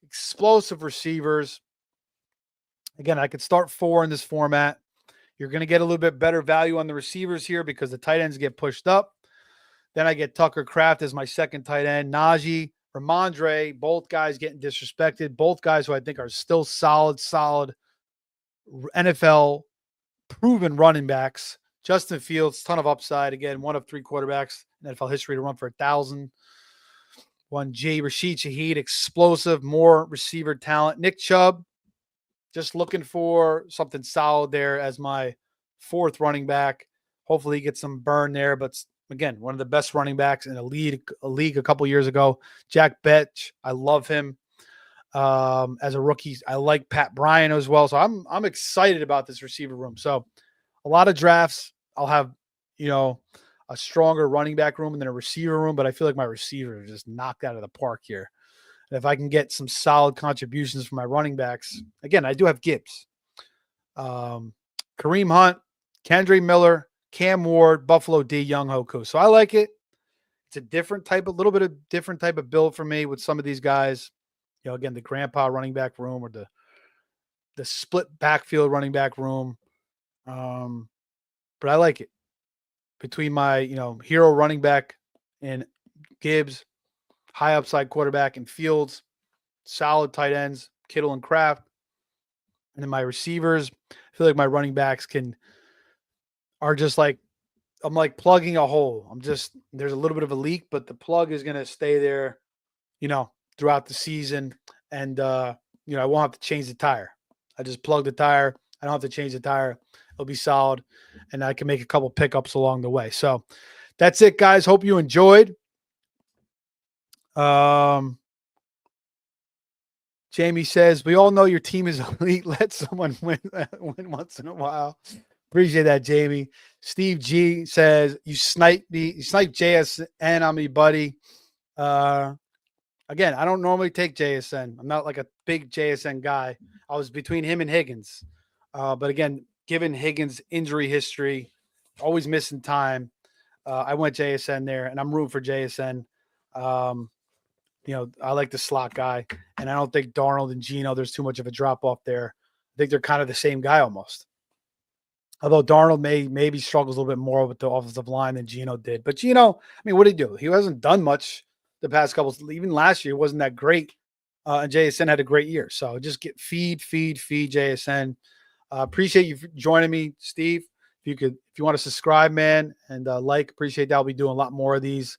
explosive receivers. Again, I could start 4 in this format. You're going to get a little bit better value on the receivers here because the tight ends get pushed up. Then I get Tucker Kraft as my second tight end. Najee, Ramondre, both guys getting disrespected. Both guys who I think are still solid NFL proven running backs. Justin Fields, ton of upside. Again, one of 3 quarterbacks in NFL history to run for 1,000. 1G, Rashid Shaheed, explosive, more receiver talent. Nick Chubb, just looking for something solid there as my 4th running back. Hopefully he gets some burn there, but again, one of the best running backs in a league a couple years ago. Jack Betch, I love him as a rookie. I like Pat Bryant as well. So I'm excited about this receiver room. So a lot of drafts, I'll have, a stronger running back room than a receiver room, but I feel like my receiver is just knocked out of the park here. And if I can get some solid contributions from my running backs, again, I do have Gibbs, Kareem Hunt, Kendre Miller, Cam Ward, Buffalo D, Young Hoku. So I like it. It's a little bit of different type of build for me with some of these guys. Again, the grandpa running back room or the split backfield running back room. But I like it. Between my, hero running back and Gibbs, high upside quarterback and Fields, solid tight ends, Kittle and Kraft. And then my receivers, I feel like my running backs are just like, I'm like plugging a hole. There's a little bit of a leak, but the plug is going to stay there, throughout the season. And, I won't have to change the tire. I just plug the tire. I don't have to change the tire. It'll be solid. And I can make a couple pickups along the way. So that's it, guys. Hope you enjoyed. Jamie says, we all know your team is elite. Let someone win once in a while. Appreciate that, Jamie. Steve G says, you sniped JSN on me, buddy. Again, I don't normally take JSN. I'm not like a big JSN guy. I was between him and Higgins. But again, given Higgins' injury history, always missing time, I went JSN there, and I'm rooting for JSN. I like the slot guy, and I don't think Darnold and Geno, there's too much of a drop-off there. I think they're kind of the same guy almost. Although Darnold maybe struggles a little bit more with the offensive line than Geno did. But Geno, what did he do? He hasn't done much the past couple. Even last year, wasn't that great. And JSN had a great year. So just feed JSN. Appreciate you joining me, Steve. If you want to subscribe, man, and appreciate that. I'll be doing a lot more of these.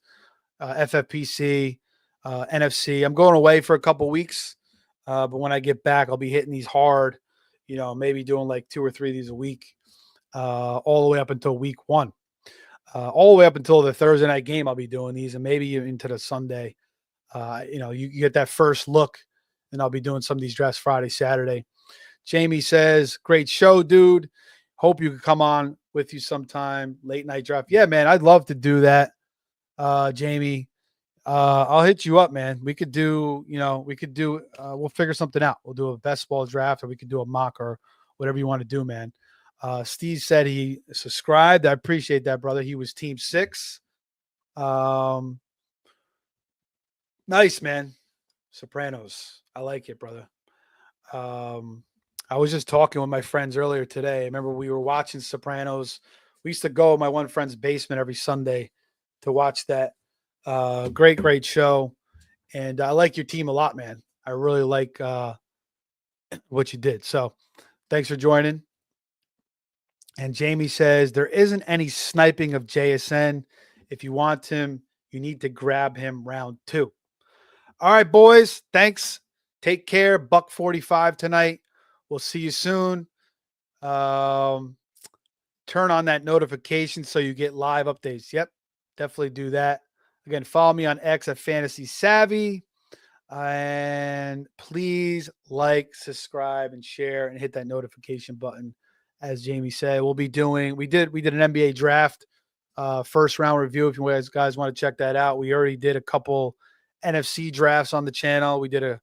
FFPC, NFC. I'm going away for a couple weeks, but when I get back, I'll be hitting these hard. Maybe doing like 2 or 3 of these a week, all the way up until week 1, all the way up until the Thursday night game. I'll be doing these, and maybe into the Sunday. You get that first look, and I'll be doing some of these drafts Friday, Saturday. Jamie says, great show, dude. Hope you could come on with you sometime. Late night draft. Yeah, man, I'd love to do that. Jamie, I'll hit you up, man. We could do, we'll figure something out. We'll do a best ball draft, or we could do a mock, or whatever you want to do, man. Steve said he subscribed. I appreciate that, brother. He was team 6. Nice, man. Sopranos. I like it, brother. I was just talking with my friends earlier today. I remember we were watching Sopranos. We used to go in my one friend's basement every Sunday to watch that. Great show. And I like your team a lot, man. I really like what you did. So thanks for joining. And Jamie says, there isn't any sniping of JSN. If you want him, you need to grab him round 2. All right, boys. Thanks. Take care. $145 tonight. We'll see you soon. Turn on that notification so you get live updates. Yep, definitely do that. Again, follow me on X at Fantasy Savvy. And please like, subscribe, and share, and hit that notification button. As Jamie said, we did an NBA draft first round review. If you guys want to check that out, we already did a couple NFC drafts on the channel. We did a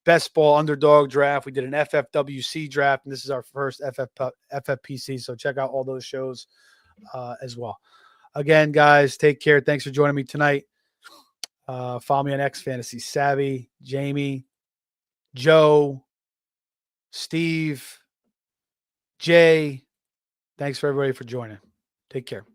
best ball underdog draft. We did an FFWC draft, and this is our first FFPC. So check out all those shows as well. Again, guys, take care. Thanks for joining me tonight. Follow me on X Fantasy Savvy, Jamie, Joe, Steve, Jay. Thanks for everybody for joining. Take care.